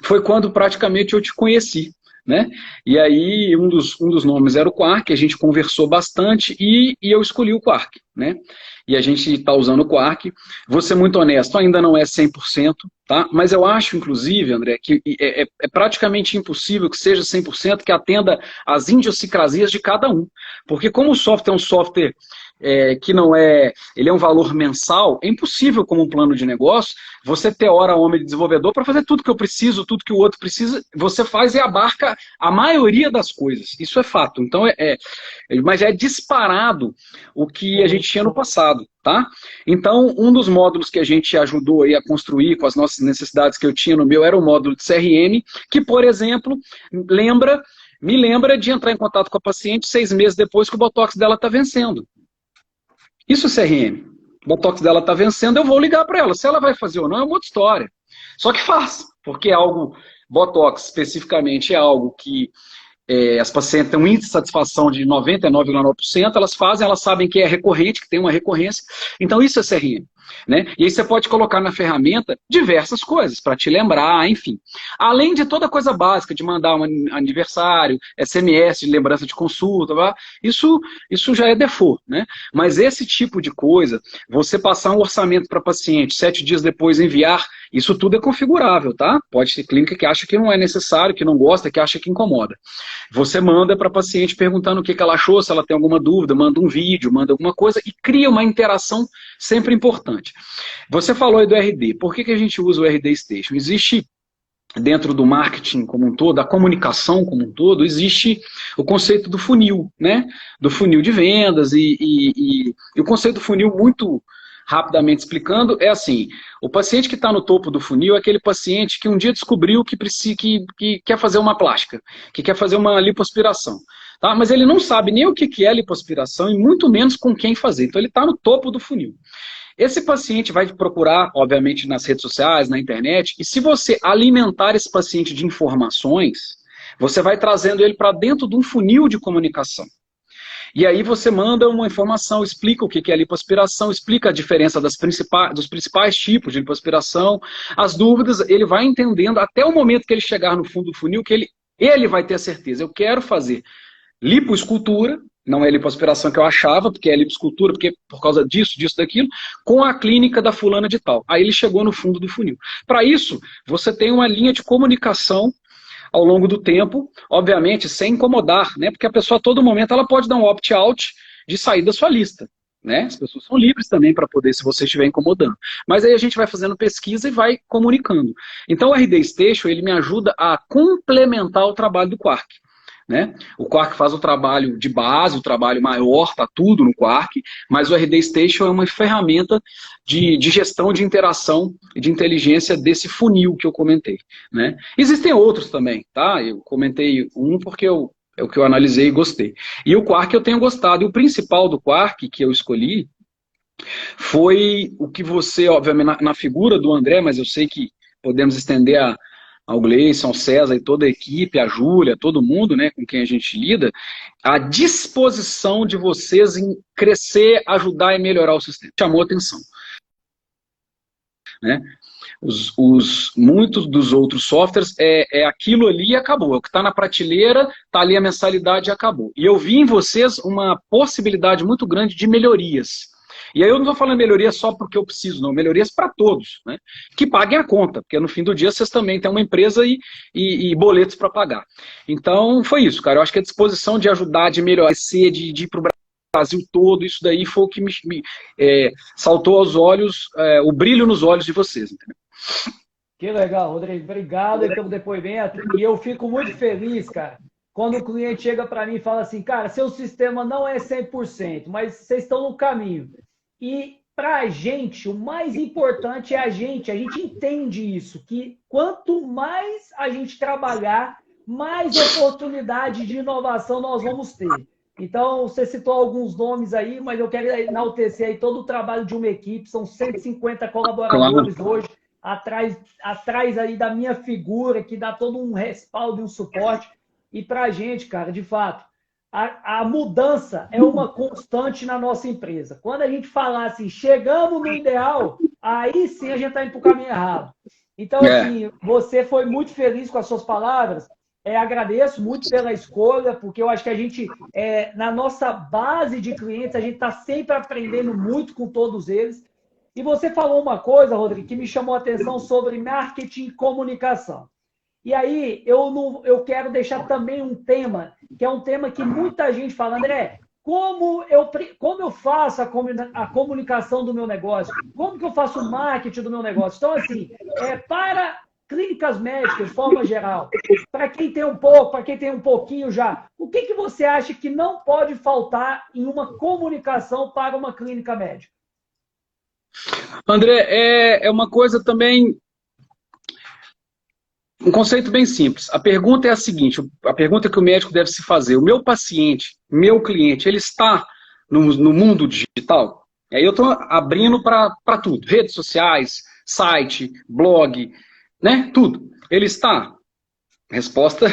foi quando praticamente eu te conheci, né? E aí um dos nomes era o Quark, a gente conversou bastante e eu escolhi o Quark, né? E a gente está usando o Quark. Vou ser muito honesto, ainda não é 100%, tá? Mas eu acho, inclusive, André, que é praticamente impossível que seja 100% que atenda às idiosincrasias de cada um. Porque como o software é um software que não é... Ele é um valor mensal, é impossível como um plano de negócio você ter hora homem de desenvolvedor para fazer tudo que eu preciso, tudo que o outro precisa, você faz e abarca a maioria das coisas. Isso é fato. Então, mas é disparado o que a gente tinha no passado, tá? Então, um dos módulos que a gente ajudou aí a construir com as nossas necessidades que eu tinha no meu era o módulo de CRM, que, por exemplo, me lembra de entrar em contato com a paciente 6 meses depois que o Botox dela está vencendo. Isso é CRM. O Botox dela está vencendo, eu vou ligar para ela. Se ela vai fazer ou não, é uma outra história. Só que faz, porque Botox especificamente é algo que as pacientes têm um índice de satisfação de 99,9%, elas fazem, elas sabem que é recorrente, que tem uma recorrência. Então isso é CRM. Né? E aí você pode colocar na ferramenta diversas coisas, para te lembrar, enfim. Além de toda coisa básica, de mandar um aniversário, SMS de lembrança de consulta, isso já é default, né? Mas esse tipo de coisa, você passar um orçamento para paciente, 7 dias depois enviar, isso tudo é configurável, tá? Pode ter clínica que acha que não é necessário, que não gosta, que acha que incomoda. Você manda para a paciente perguntando o que ela achou, se ela tem alguma dúvida, manda um vídeo, manda alguma coisa e cria uma interação sempre importante. Você falou aí do RD. Por que a gente usa o RD Station? Existe, dentro do marketing como um todo, da comunicação como um todo, existe o conceito do funil, né? Do funil de vendas e o conceito do funil, muito rapidamente explicando, é assim: o paciente que está no topo do funil é aquele paciente que um dia descobriu que quer fazer uma plástica, que quer fazer uma lipoaspiração. Tá? Mas ele não sabe nem o que é lipoaspiração e muito menos com quem fazer. Então ele está no topo do funil. Esse paciente vai te procurar, obviamente, nas redes sociais, na internet, e se você alimentar esse paciente de informações, você vai trazendo ele para dentro de um funil de comunicação. E aí você manda uma informação, explica o que é lipoaspiração, explica a diferença dos principais tipos de lipoaspiração, as dúvidas, ele vai entendendo até o momento que ele chegar no fundo do funil, que ele vai ter a certeza: eu quero fazer lipoescultura, não é lipoaspiração que eu achava, porque é lipoescultura, porque por causa disso, daquilo, com a clínica da fulana de tal. Aí ele chegou no fundo do funil. Para isso, você tem uma linha de comunicação ao longo do tempo, obviamente sem incomodar, né? Porque a pessoa a todo momento ela pode dar um opt-out de sair da sua lista. Né? As pessoas são livres também para poder, se você estiver incomodando. Mas aí a gente vai fazendo pesquisa e vai comunicando. Então o RD Station, ele me ajuda a complementar o trabalho do Quark. Né? O Quark faz o trabalho de base, o trabalho maior, está tudo no Quark, mas o RD Station é uma ferramenta de gestão de interação e de inteligência desse funil que eu comentei. Né? Existem outros também, tá? Eu comentei um porque é o que eu analisei e gostei. E o Quark eu tenho gostado. E o principal do Quark que eu escolhi foi o que você, obviamente, na figura do André, mas eu sei que podemos estender ao Gleison, ao César e toda a equipe, a Júlia, todo mundo, né, com quem a gente lida, a disposição de vocês em crescer, ajudar e melhorar o sistema. Chamou atenção, né? Muitos dos outros softwares é aquilo ali e acabou. É o que está na prateleira, está ali a mensalidade e acabou. E eu vi em vocês uma possibilidade muito grande de melhorias. E aí eu não estou falando melhorias só porque eu preciso, não. Melhorias para todos, né? Que paguem a conta, porque no fim do dia vocês também têm uma empresa e boletos para pagar. Então foi isso, cara. Eu acho que a disposição de ajudar, de melhorar, de ir para o Brasil todo, isso daí foi o que me saltou aos olhos, o brilho nos olhos de vocês, entendeu? Que legal, Rodrigo. Obrigado pelo depoimento. E eu fico muito feliz, cara, quando o cliente chega para mim e fala assim, cara, seu sistema não é 100%, mas vocês estão no caminho. E para a gente, o mais importante é a gente entende isso, que quanto mais a gente trabalhar, mais oportunidade de inovação nós vamos ter. Então, você citou alguns nomes aí, mas eu quero enaltecer aí todo o trabalho de uma equipe, são 150 colaboradores hoje, atrás aí da minha figura, que dá todo um respaldo e um suporte. E para a gente, cara, de fato, a mudança é uma constante na nossa empresa. Quando a gente falar assim, chegamos no ideal, aí sim a gente está indo para o caminho errado. Então, assim, você foi muito feliz com as suas palavras. Agradeço muito pela escolha, porque eu acho que a gente, na nossa base de clientes, a gente está sempre aprendendo muito com todos eles. E você falou uma coisa, Rodrigo, que me chamou a atenção sobre marketing e comunicação. E aí, eu quero deixar também um tema, que é um tema que muita gente fala, André, como eu faço a comunicação do meu negócio? Como que eu faço o marketing do meu negócio? Então, assim, para clínicas médicas, de forma geral, para quem tem um pouco, para quem tem um pouquinho já, o que você acha que não pode faltar em uma comunicação para uma clínica médica? André, é uma coisa também, um conceito bem simples. A pergunta é a seguinte, a pergunta que o médico deve se fazer, o meu paciente, meu cliente, ele está no mundo digital? Aí eu estou abrindo para tudo, redes sociais, site, blog, né, tudo. Ele está? Resposta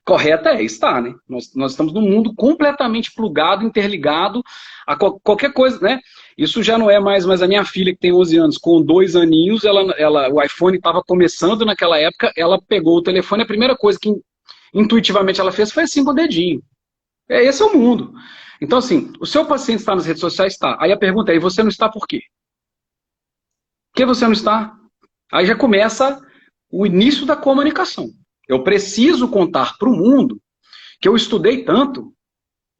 correta está, né? Nós estamos num mundo completamente plugado, interligado a qualquer coisa, né? Isso já não é mais, mas a minha filha, que tem 11 anos, com 2 aninhos, o iPhone estava começando naquela época, ela pegou o telefone, a primeira coisa que intuitivamente ela fez foi assim com o dedinho. Esse é o mundo. Então, assim, o seu paciente está nas redes sociais? Está. Aí a pergunta é, e você não está por quê? Por que você não está? Aí já começa o início da comunicação. Eu preciso contar para o mundo que eu estudei tanto,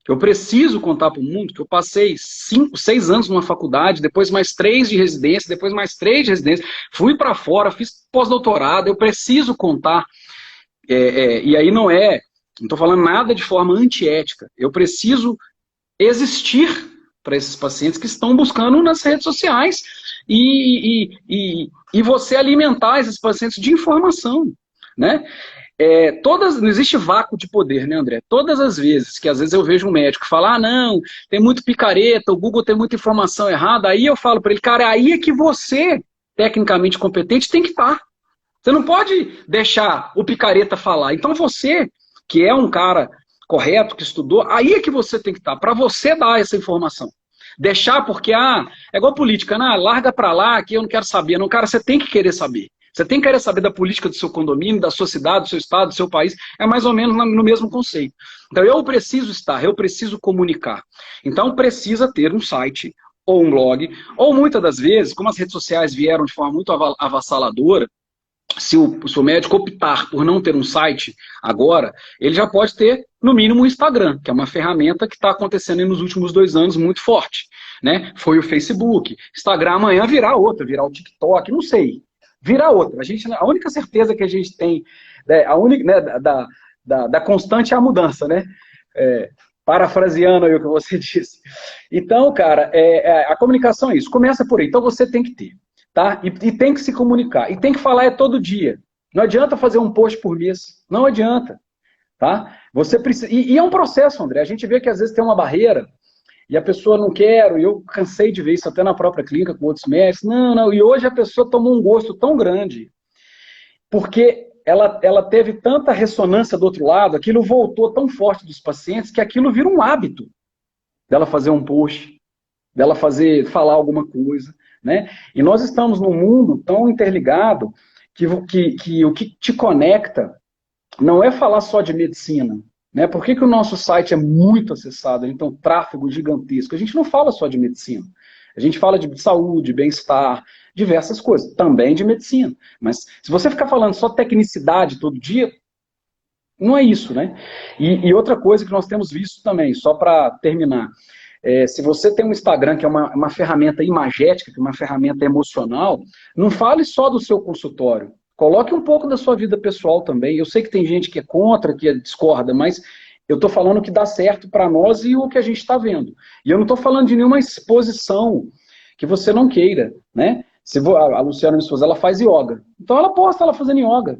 que eu preciso contar para o mundo que eu passei 5, 6 anos numa faculdade, depois mais 3 de residência, depois mais 3 de residência, fui para fora, fiz pós-doutorado, eu preciso contar. E aí não estou falando nada de forma antiética, eu preciso existir para esses pacientes que estão buscando nas redes sociais e você alimentar esses pacientes de informação, né? Não existe vácuo de poder, né, André? Todas as vezes que às vezes eu vejo um médico falar, não, tem muito picareta, o Google tem muita informação errada, aí eu falo para ele, cara, aí é que você, tecnicamente competente, tem que estar. Você não pode deixar o picareta falar. Então você, que é um cara correto, que estudou, aí é que você tem que estar, para você dar essa informação. Deixar porque, é igual política, larga para lá, que eu não quero saber. Não, cara, você tem que querer saber. Você tem que querer saber da política do seu condomínio, da sua cidade, do seu estado, do seu país. É mais ou menos no mesmo conceito. Então eu preciso estar, eu preciso comunicar. Então precisa ter um site ou um blog, ou muitas das vezes, como as redes sociais vieram de forma muito avassaladora, se o médico optar por não ter um site agora, ele já pode ter, no mínimo, um Instagram, que é uma ferramenta que está acontecendo nos últimos 2 anos muito forte. Né? Foi o Facebook. Instagram amanhã virá outra, virá o TikTok, não sei. Virá outra. A única certeza que a gente tem, da constante é a mudança, né? Parafraseando aí o que você disse. Então, cara, a comunicação é isso. Começa por aí. Então você tem que ter. Tá? E tem que se comunicar. E tem que falar todo dia. Não adianta fazer um post por mês. Não adianta. Tá? Você precisa... E é um processo, André. A gente vê que às vezes tem uma barreira e a pessoa não quer, e eu cansei de ver isso até na própria clínica com outros médicos. Não. E hoje a pessoa tomou um gosto tão grande porque ela teve tanta ressonância do outro lado, aquilo voltou tão forte dos pacientes, que aquilo vira um hábito dela fazer um post, dela falar alguma coisa, né? E nós estamos num mundo tão interligado que o que te conecta não é falar só de medicina, né? Por que o nosso site é muito acessado, então tráfego gigantesco? A gente não fala só de medicina. A gente fala de saúde, bem-estar, diversas coisas, também de medicina. Mas se você ficar falando só tecnicidade todo dia, não é isso, né? E outra coisa que nós temos visto também, só para terminar, se você tem um Instagram que é uma ferramenta imagética, que é uma ferramenta emocional, não fale só do seu consultório. Coloque um pouco da sua vida pessoal também. Eu sei que tem gente que é contra, que discorda, mas eu estou falando que dá certo para nós e o que a gente está vendo. E eu não estou falando de nenhuma exposição que você não queira, né? A Luciana, minha esposa, ela faz yoga. Então ela posta ela fazendo yoga.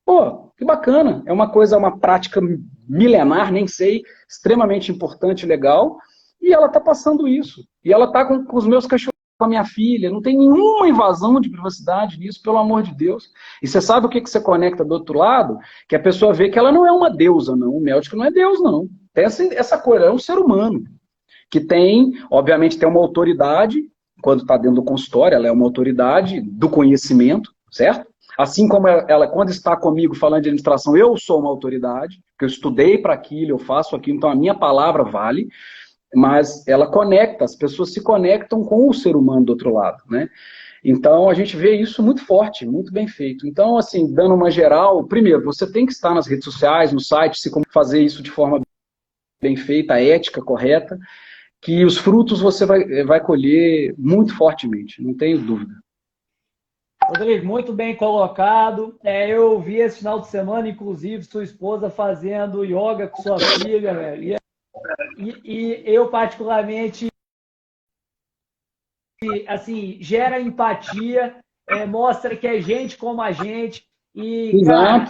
Pô, que bacana. É uma prática milenar, nem sei, extremamente importante e legal. E ela está passando isso. E ela está com os meus cachorros, com a minha filha. Não tem nenhuma invasão de privacidade nisso, pelo amor de Deus. E você sabe o que você conecta do outro lado? Que a pessoa vê que ela não é uma deusa, não. O médico não é Deus, não. Tem essa coisa, é um ser humano. Que tem, obviamente, tem uma autoridade, quando está dentro do consultório, ela é uma autoridade do conhecimento, certo? Assim como ela, quando está comigo falando de administração, eu sou uma autoridade, porque eu estudei para aquilo, eu faço aquilo, então a minha palavra vale, mas ela conecta, as pessoas se conectam com o ser humano do outro lado, né? Então a gente vê isso muito forte, muito bem feito. Então, assim, dando uma geral, primeiro, você tem que estar nas redes sociais, no site, se como fazer isso de forma bem feita, ética, correta, que os frutos você vai colher muito fortemente, não tenho dúvida. Rodrigo, muito bem colocado. Eu vi esse final de semana, inclusive, sua esposa fazendo yoga com sua filha, velho. E eu, particularmente, assim, gera empatia, mostra que é gente como a gente. E, cara,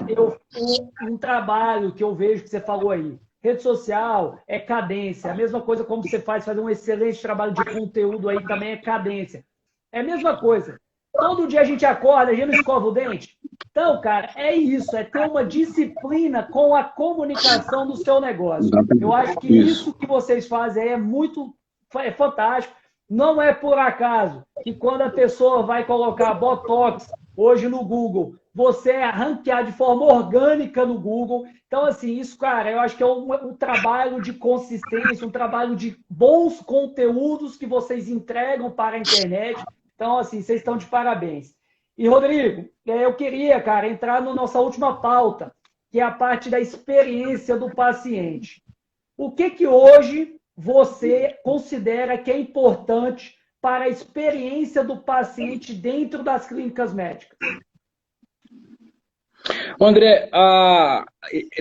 um trabalho que eu vejo que você falou aí, rede social é cadência. A mesma coisa como você fazer um excelente trabalho de conteúdo aí também é cadência. É a mesma coisa. Todo dia a gente acorda, a gente não escova o dente. Então, cara, é isso. É ter uma disciplina com a comunicação do seu negócio. Eu acho que isso que vocês fazem é fantástico. Não é por acaso que quando a pessoa vai colocar Botox hoje no Google, você é ranqueado de forma orgânica no Google. Então, assim, isso, cara, eu acho que é um trabalho de consistência, um trabalho de bons conteúdos que vocês entregam para a internet. Então, assim, vocês estão de parabéns. E, Rodrigo, eu queria, cara, entrar na nossa última pauta, que é a parte da experiência do paciente. O que hoje você considera que é importante para a experiência do paciente dentro das clínicas médicas? André,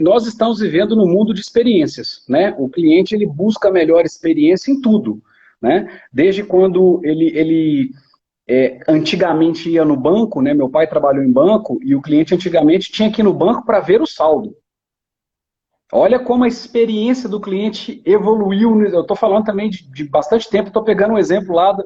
nós estamos vivendo num mundo de experiências, né? O cliente ele busca a melhor experiência em tudo, né? Desde quando ele antigamente ia no banco, né? Meu pai trabalhou em banco e o cliente antigamente tinha que ir no banco para ver o saldo. Olha como a experiência do cliente evoluiu. Eu estou falando também de bastante tempo, estou pegando um exemplo lá,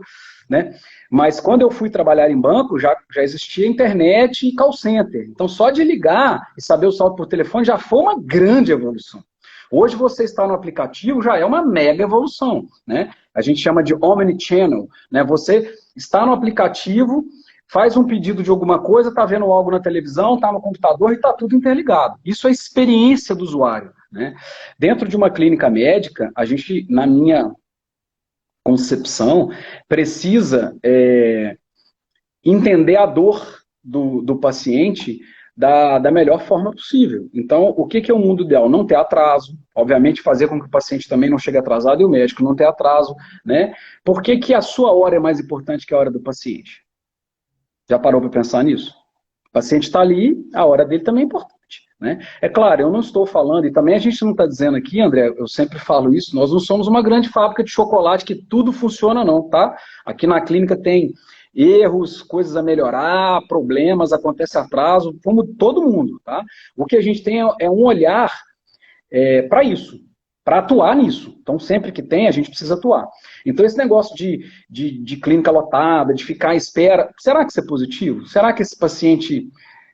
né? Mas quando eu fui trabalhar em banco, já existia internet e call center. Então, só de ligar e saber o saldo por telefone já foi uma grande evolução. Hoje você está no aplicativo, já é uma mega evolução, né? A gente chama de omnichannel, né? Você está no aplicativo, faz um pedido de alguma coisa, está vendo algo na televisão, está no computador e está tudo interligado. Isso é a experiência do usuário, né? Dentro de uma clínica médica, a gente, na minha concepção, precisa entender a dor do paciente da melhor forma possível. Então, o que é o mundo ideal? Não ter atraso, obviamente fazer com que o paciente também não chegue atrasado e o médico não ter atraso, né? Por que a sua hora é mais importante que a hora do paciente? Já parou para pensar nisso? O paciente está ali, a hora dele também é importante, né? É claro, eu não estou falando, e também a gente não está dizendo aqui, André, eu sempre falo isso, nós não somos uma grande fábrica de chocolate que tudo funciona não, tá? Aqui na clínica tem erros, coisas a melhorar, problemas, acontece atraso, como todo mundo, tá? O que a gente tem é um olhar para isso, para atuar nisso. Então, sempre que tem, a gente precisa atuar. Então, esse negócio de clínica lotada, de ficar à espera, será que isso é positivo? Será que esse paciente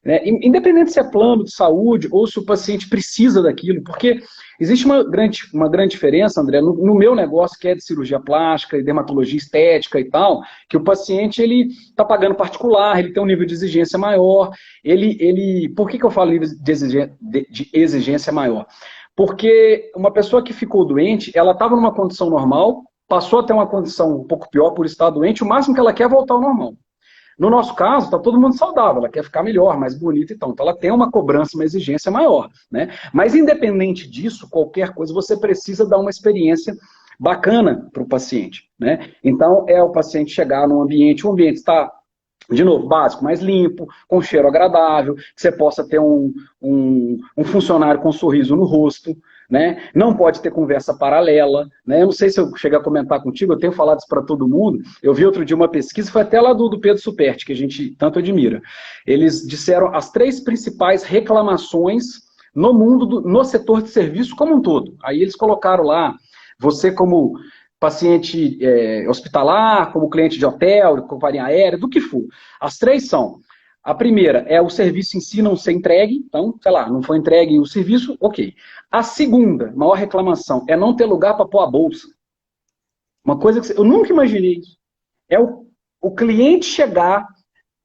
né? Independente se é plano de saúde ou se o paciente precisa daquilo, porque existe uma grande diferença, André, no meu negócio, que é de cirurgia plástica e dermatologia estética e tal, que o paciente ele está pagando particular, ele tem um nível de exigência maior, por que eu falo nível de exigência maior? Porque uma pessoa que ficou doente, ela estava numa condição normal, passou a ter uma condição um pouco pior por estar doente, o máximo que ela quer é voltar ao normal. No nosso caso, está todo mundo saudável, ela quer ficar melhor, mais bonita e tal. Então ela tem uma cobrança, uma exigência maior, né? Mas independente disso, qualquer coisa, você precisa dar uma experiência bacana para o paciente, né? Então é o paciente chegar num ambiente, o ambiente está, de novo, básico, mais limpo, com cheiro agradável, que você possa ter um funcionário com um sorriso no rosto, né? Não pode ter conversa paralela, né? Eu não sei se eu cheguei a comentar contigo, eu tenho falado isso para todo mundo. Eu vi outro dia uma pesquisa, foi até lá do Pedro Superti, que a gente tanto admira. Eles disseram as 3 principais reclamações no mundo, no setor de serviço como um todo. Aí eles colocaram lá, você como paciente hospitalar, como cliente de hotel, companhia aérea, do que for. As 3 são: a primeira é o serviço em si não ser entregue, então, sei lá, não foi entregue o serviço, ok. A segunda, maior reclamação, é não ter lugar para pôr a bolsa. Uma coisa que eu nunca imaginei isso. É o cliente chegar,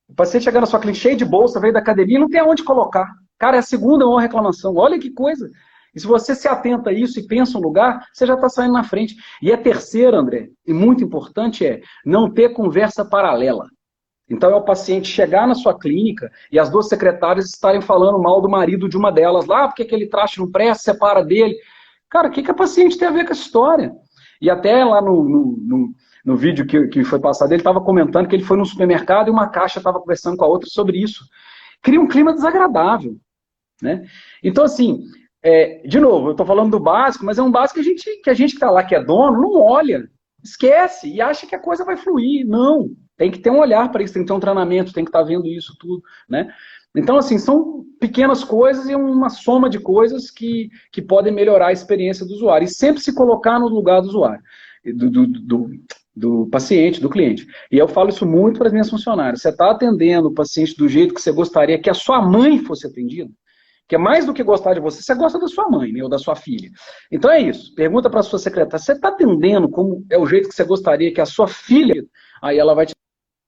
o paciente chegar na sua clínica cheio de bolsa, veio da academia e não tem aonde colocar. Cara, é a segunda maior reclamação. Olha que coisa. E se você se atenta a isso e pensa um lugar, você já está saindo na frente. E a terceira, André, e muito importante, é não ter conversa paralela. Então é o paciente chegar na sua clínica e as 2 secretárias estarem falando mal do marido de uma delas, lá, porque aquele traste não presta, separa dele. Cara, o que a paciente tem a ver com essa história? E até lá no vídeo que foi passado, ele estava comentando que ele foi no supermercado e uma caixa estava conversando com a outra sobre isso. Cria um clima desagradável, né? Então, assim, de novo, eu estou falando do básico, mas é um básico que a gente está lá, que é dono, não olha, esquece e acha que a coisa vai fluir. Não. Tem que ter um olhar para isso, tem que ter um treinamento, tem que estar vendo isso tudo, né? Então, assim, são pequenas coisas e uma soma de coisas que podem melhorar a experiência do usuário. E sempre se colocar no lugar do usuário, do paciente, do cliente. E eu falo isso muito para as minhas funcionárias. Você está atendendo o paciente do jeito que você gostaria que a sua mãe fosse atendida? Que é mais do que gostar de você, você gosta da sua mãe, né, ou da sua filha. Então é isso. Pergunta para a sua secretária, você está atendendo como é o jeito que você gostaria que a sua filha... Aí ela vai te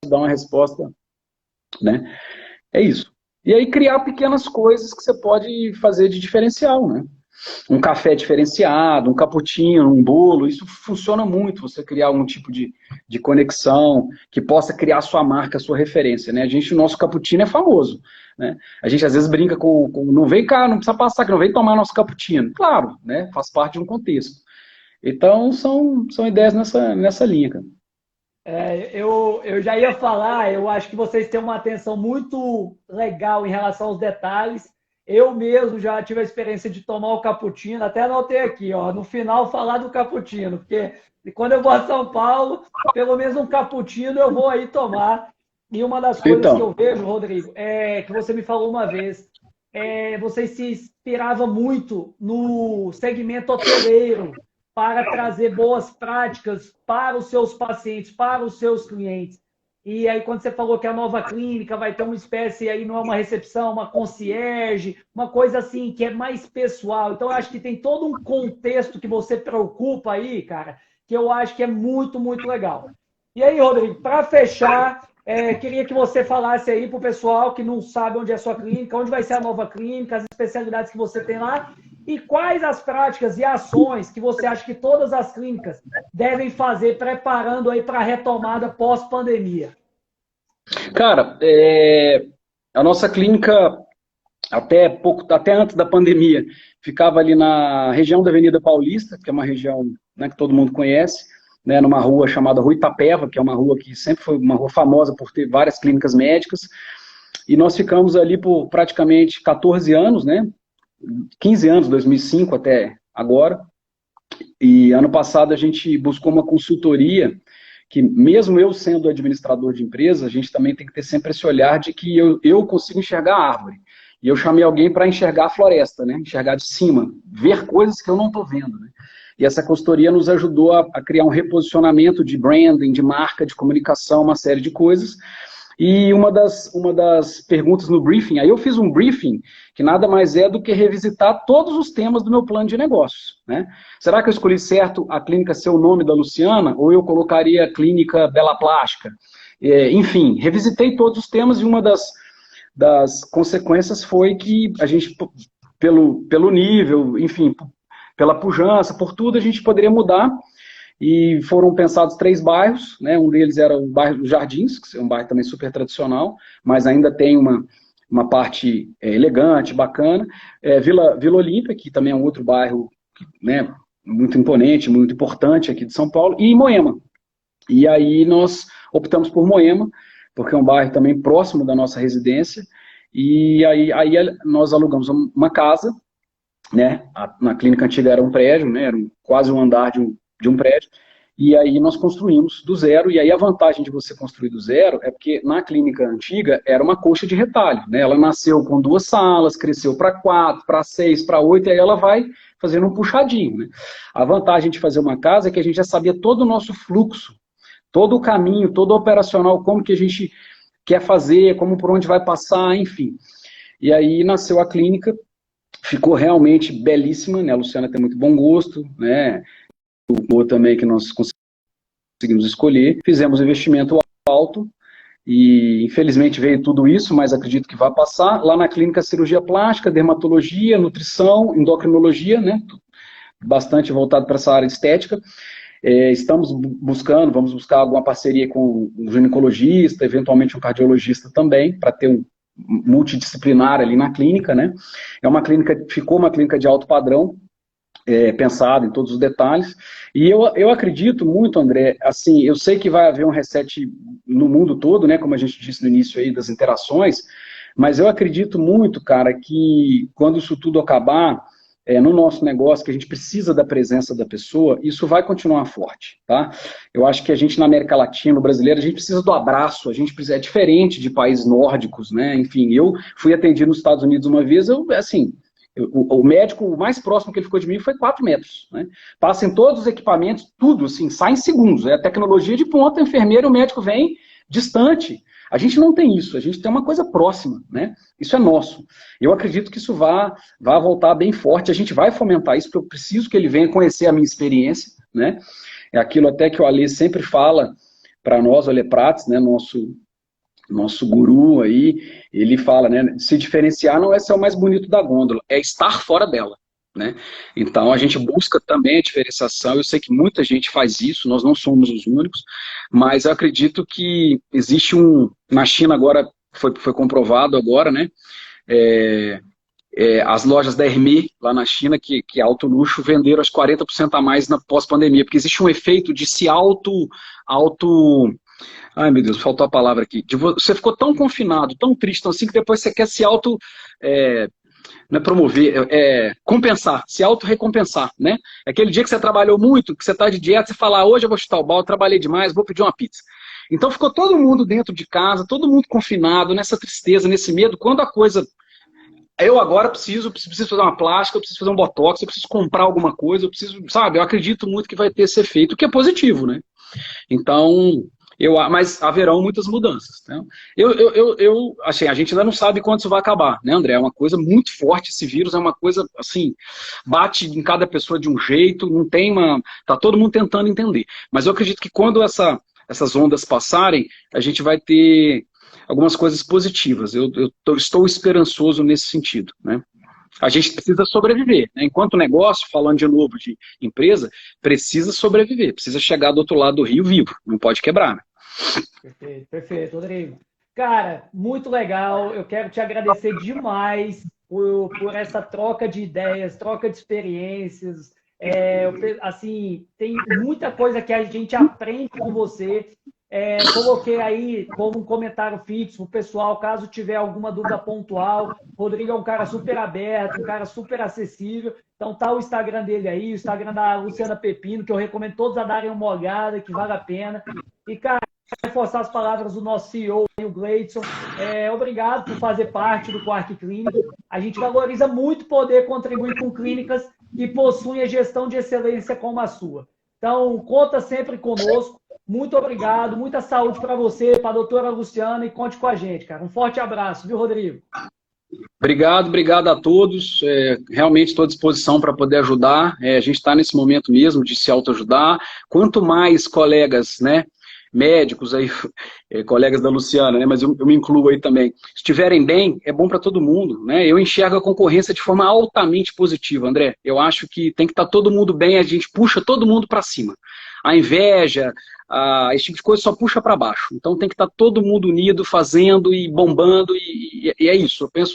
dar uma resposta, né? É isso. E aí criar pequenas coisas que você pode fazer de diferencial, né? Um café diferenciado, um cappuccino, um bolo, isso funciona muito, você criar algum tipo de conexão que possa criar sua marca, sua referência, né? O nosso cappuccino é famoso, né? A gente às vezes brinca não vem cá, não precisa passar, que não vem tomar nosso cappuccino. Claro, né? Faz parte de um contexto. Então, são ideias nessa linha, cara. Eu já ia falar, eu acho que vocês têm uma atenção muito legal em relação aos detalhes. Eu mesmo já tive a experiência de tomar o cappuccino, até anotei aqui, ó, no final falar do cappuccino, porque quando eu vou a São Paulo, pelo menos um cappuccino eu vou aí tomar. E uma das coisas que eu vejo, Rodrigo, é que você me falou uma vez, você se inspirava muito no segmento hoteleiro, para trazer boas práticas para os seus pacientes, para os seus clientes. E aí, quando você falou que a nova clínica vai ter uma espécie, aí não é uma recepção, uma concierge, uma coisa assim, que é mais pessoal. Então, eu acho que tem todo um contexto que você preocupa aí, cara, que eu acho que é muito, muito legal. E aí, Rodrigo, para fechar, queria que você falasse aí para o pessoal que não sabe onde é a sua clínica, onde vai ser a nova clínica, as especialidades que você tem lá, e quais as práticas e ações que você acha que todas as clínicas devem fazer preparando aí para a retomada pós-pandemia? Cara, a nossa clínica, até antes da pandemia, ficava ali na região da Avenida Paulista, que é uma região, né, que todo mundo conhece, né, numa rua chamada Rua Itapeva, que é uma rua que sempre foi uma rua famosa por ter várias clínicas médicas, e nós ficamos ali por praticamente 14 anos, né, 15 anos, 2005 até agora, e ano passado a gente buscou uma consultoria que, mesmo eu sendo administrador de empresa, a gente também tem que ter sempre esse olhar de que eu consigo enxergar a árvore. E eu chamei alguém para enxergar a floresta, né? Enxergar de cima, ver coisas que eu não estou vendo, né? E essa consultoria nos ajudou a criar um reposicionamento de branding, de marca, de comunicação, uma série de coisas. E uma das perguntas no briefing, aí eu fiz um briefing que nada mais é do que revisitar todos os temas do meu plano de negócios, né? Será que eu escolhi certo a clínica ser o nome da Luciana, ou eu colocaria a clínica Bela Plástica? Enfim, revisitei todos os temas e uma das consequências foi que a gente, pelo nível, enfim, pela pujança, por tudo, a gente poderia mudar. E foram pensados 3 bairros, né? Um deles era o bairro dos Jardins, que é um bairro também super tradicional, mas ainda tem uma parte elegante, bacana. Vila Olímpia, que também é um outro bairro, né, muito imponente, muito importante aqui de São Paulo, e Moema. E aí nós optamos por Moema, porque é um bairro também próximo da nossa residência, e aí nós alugamos uma casa, né? Na clínica antiga era um prédio, né? Era quase um andar de um prédio, e aí nós construímos do zero, e aí a vantagem de você construir do zero é porque na clínica antiga era uma coxa de retalho, né? Ela nasceu com 2 salas, cresceu para 4, para 6, para 8, e aí ela vai fazendo um puxadinho, né? A vantagem de fazer uma casa é que a gente já sabia todo o nosso fluxo, todo o caminho, todo o operacional, como que a gente quer fazer, como por onde vai passar, enfim. E aí nasceu a clínica, ficou realmente belíssima, né? A Luciana tem muito bom gosto, né? O também que nós conseguimos escolher. Fizemos um investimento alto e infelizmente veio tudo isso, mas acredito que vai passar. Lá na clínica cirurgia plástica, dermatologia, nutrição, endocrinologia, né? Bastante voltado para essa área estética. Estamos vamos buscar alguma parceria com um ginecologista, eventualmente um cardiologista também, para ter um multidisciplinar ali na clínica, né? Ficou uma clínica de alto padrão, pensado em todos os detalhes, e eu acredito muito, André, assim, eu sei que vai haver um reset no mundo todo, né, como a gente disse no início aí das interações, mas eu acredito muito, cara, que quando isso tudo acabar, no nosso negócio, que a gente precisa da presença da pessoa, isso vai continuar forte, tá? Eu acho que a gente na América Latina, o brasileiro, a gente precisa do abraço, a gente precisa, é diferente de países nórdicos, né? Enfim, eu fui atendido nos Estados Unidos uma vez, o médico mais próximo que ele ficou de mim foi 4 metros, né? Passa em todos os equipamentos, tudo, assim, sai em segundos, é a tecnologia de ponta, enfermeiro, o médico vem distante. A gente não tem isso, a gente tem uma coisa próxima, né? Isso é nosso. Eu acredito que isso vá voltar bem forte, a gente vai fomentar isso, porque eu preciso que ele venha conhecer a minha experiência, né? É aquilo até que o Alê sempre fala para nós, o Alê Prates, né, nosso guru aí, ele fala, né, se diferenciar não é ser o mais bonito da gôndola, é estar fora dela, né? Então a gente busca também a diferenciação, eu sei que muita gente faz isso, nós não somos os únicos, mas eu acredito que existe na China agora, foi comprovado agora, né, as lojas da Hermès, lá na China, que é alto luxo, venderam as 40% a mais na pós-pandemia, porque existe um efeito de se ai, meu Deus, faltou a palavra aqui. Você ficou tão confinado, tão triste, tão assim, que depois você quer se não é promover, compensar, se auto-recompensar, né? Aquele dia que você trabalhou muito, que você está de dieta, você fala, hoje eu vou chutar o balde, trabalhei demais, vou pedir uma pizza. Então ficou todo mundo dentro de casa, todo mundo confinado, nessa tristeza, nesse medo, quando a coisa... Eu agora preciso fazer uma plástica, eu preciso fazer um botox, eu preciso comprar alguma coisa, sabe? Eu acredito muito que vai ter esse efeito, o que é positivo, né? Então... mas haverão muitas mudanças. Né? A gente ainda não sabe quando isso vai acabar, né, André? É uma coisa muito forte, esse vírus é uma coisa, assim, bate em cada pessoa de um jeito, não tem tá todo mundo tentando entender. Mas eu acredito que quando essas ondas passarem, a gente vai ter algumas coisas positivas. Estou esperançoso nesse sentido, né? A gente precisa sobreviver, né? Enquanto negócio, falando de novo de empresa, precisa sobreviver, precisa chegar do outro lado do rio vivo, não pode quebrar, né? Perfeito, perfeito, Rodrigo. Cara, muito legal. Eu quero te agradecer demais por essa troca de ideias, troca de experiências. Assim, tem muita coisa que a gente aprende com você. Coloquei aí como um comentário fixo o pessoal, caso tiver alguma dúvida pontual. Rodrigo é um cara super aberto, um cara super acessível. Então tá o Instagram dele aí, o Instagram da Luciana Pepino, que eu recomendo todos a darem uma olhada, que vale a pena. E, cara, reforçar as palavras do nosso CEO, o Gleidson. Obrigado por fazer parte do Quark Clínico. A gente valoriza muito poder contribuir com clínicas que possuem a gestão de excelência como a sua. Então, conta sempre conosco. Muito obrigado, muita saúde para você, para a doutora Luciana, e conte com a gente, cara. Um forte abraço, viu, Rodrigo? Obrigado a todos. Realmente estou à disposição para poder ajudar. A gente está nesse momento mesmo de se autoajudar. Quanto mais colegas, né, médicos aí, colegas da Luciana, né, mas eu me incluo aí também, estiverem bem, é bom para todo mundo, né? Eu enxergo a concorrência de forma altamente positiva, André. Eu acho que tem que estar todo mundo bem, a gente puxa todo mundo para cima. A inveja, esse tipo de coisa só puxa para baixo. Então tem que estar todo mundo unido, fazendo e bombando, e é isso. Eu penso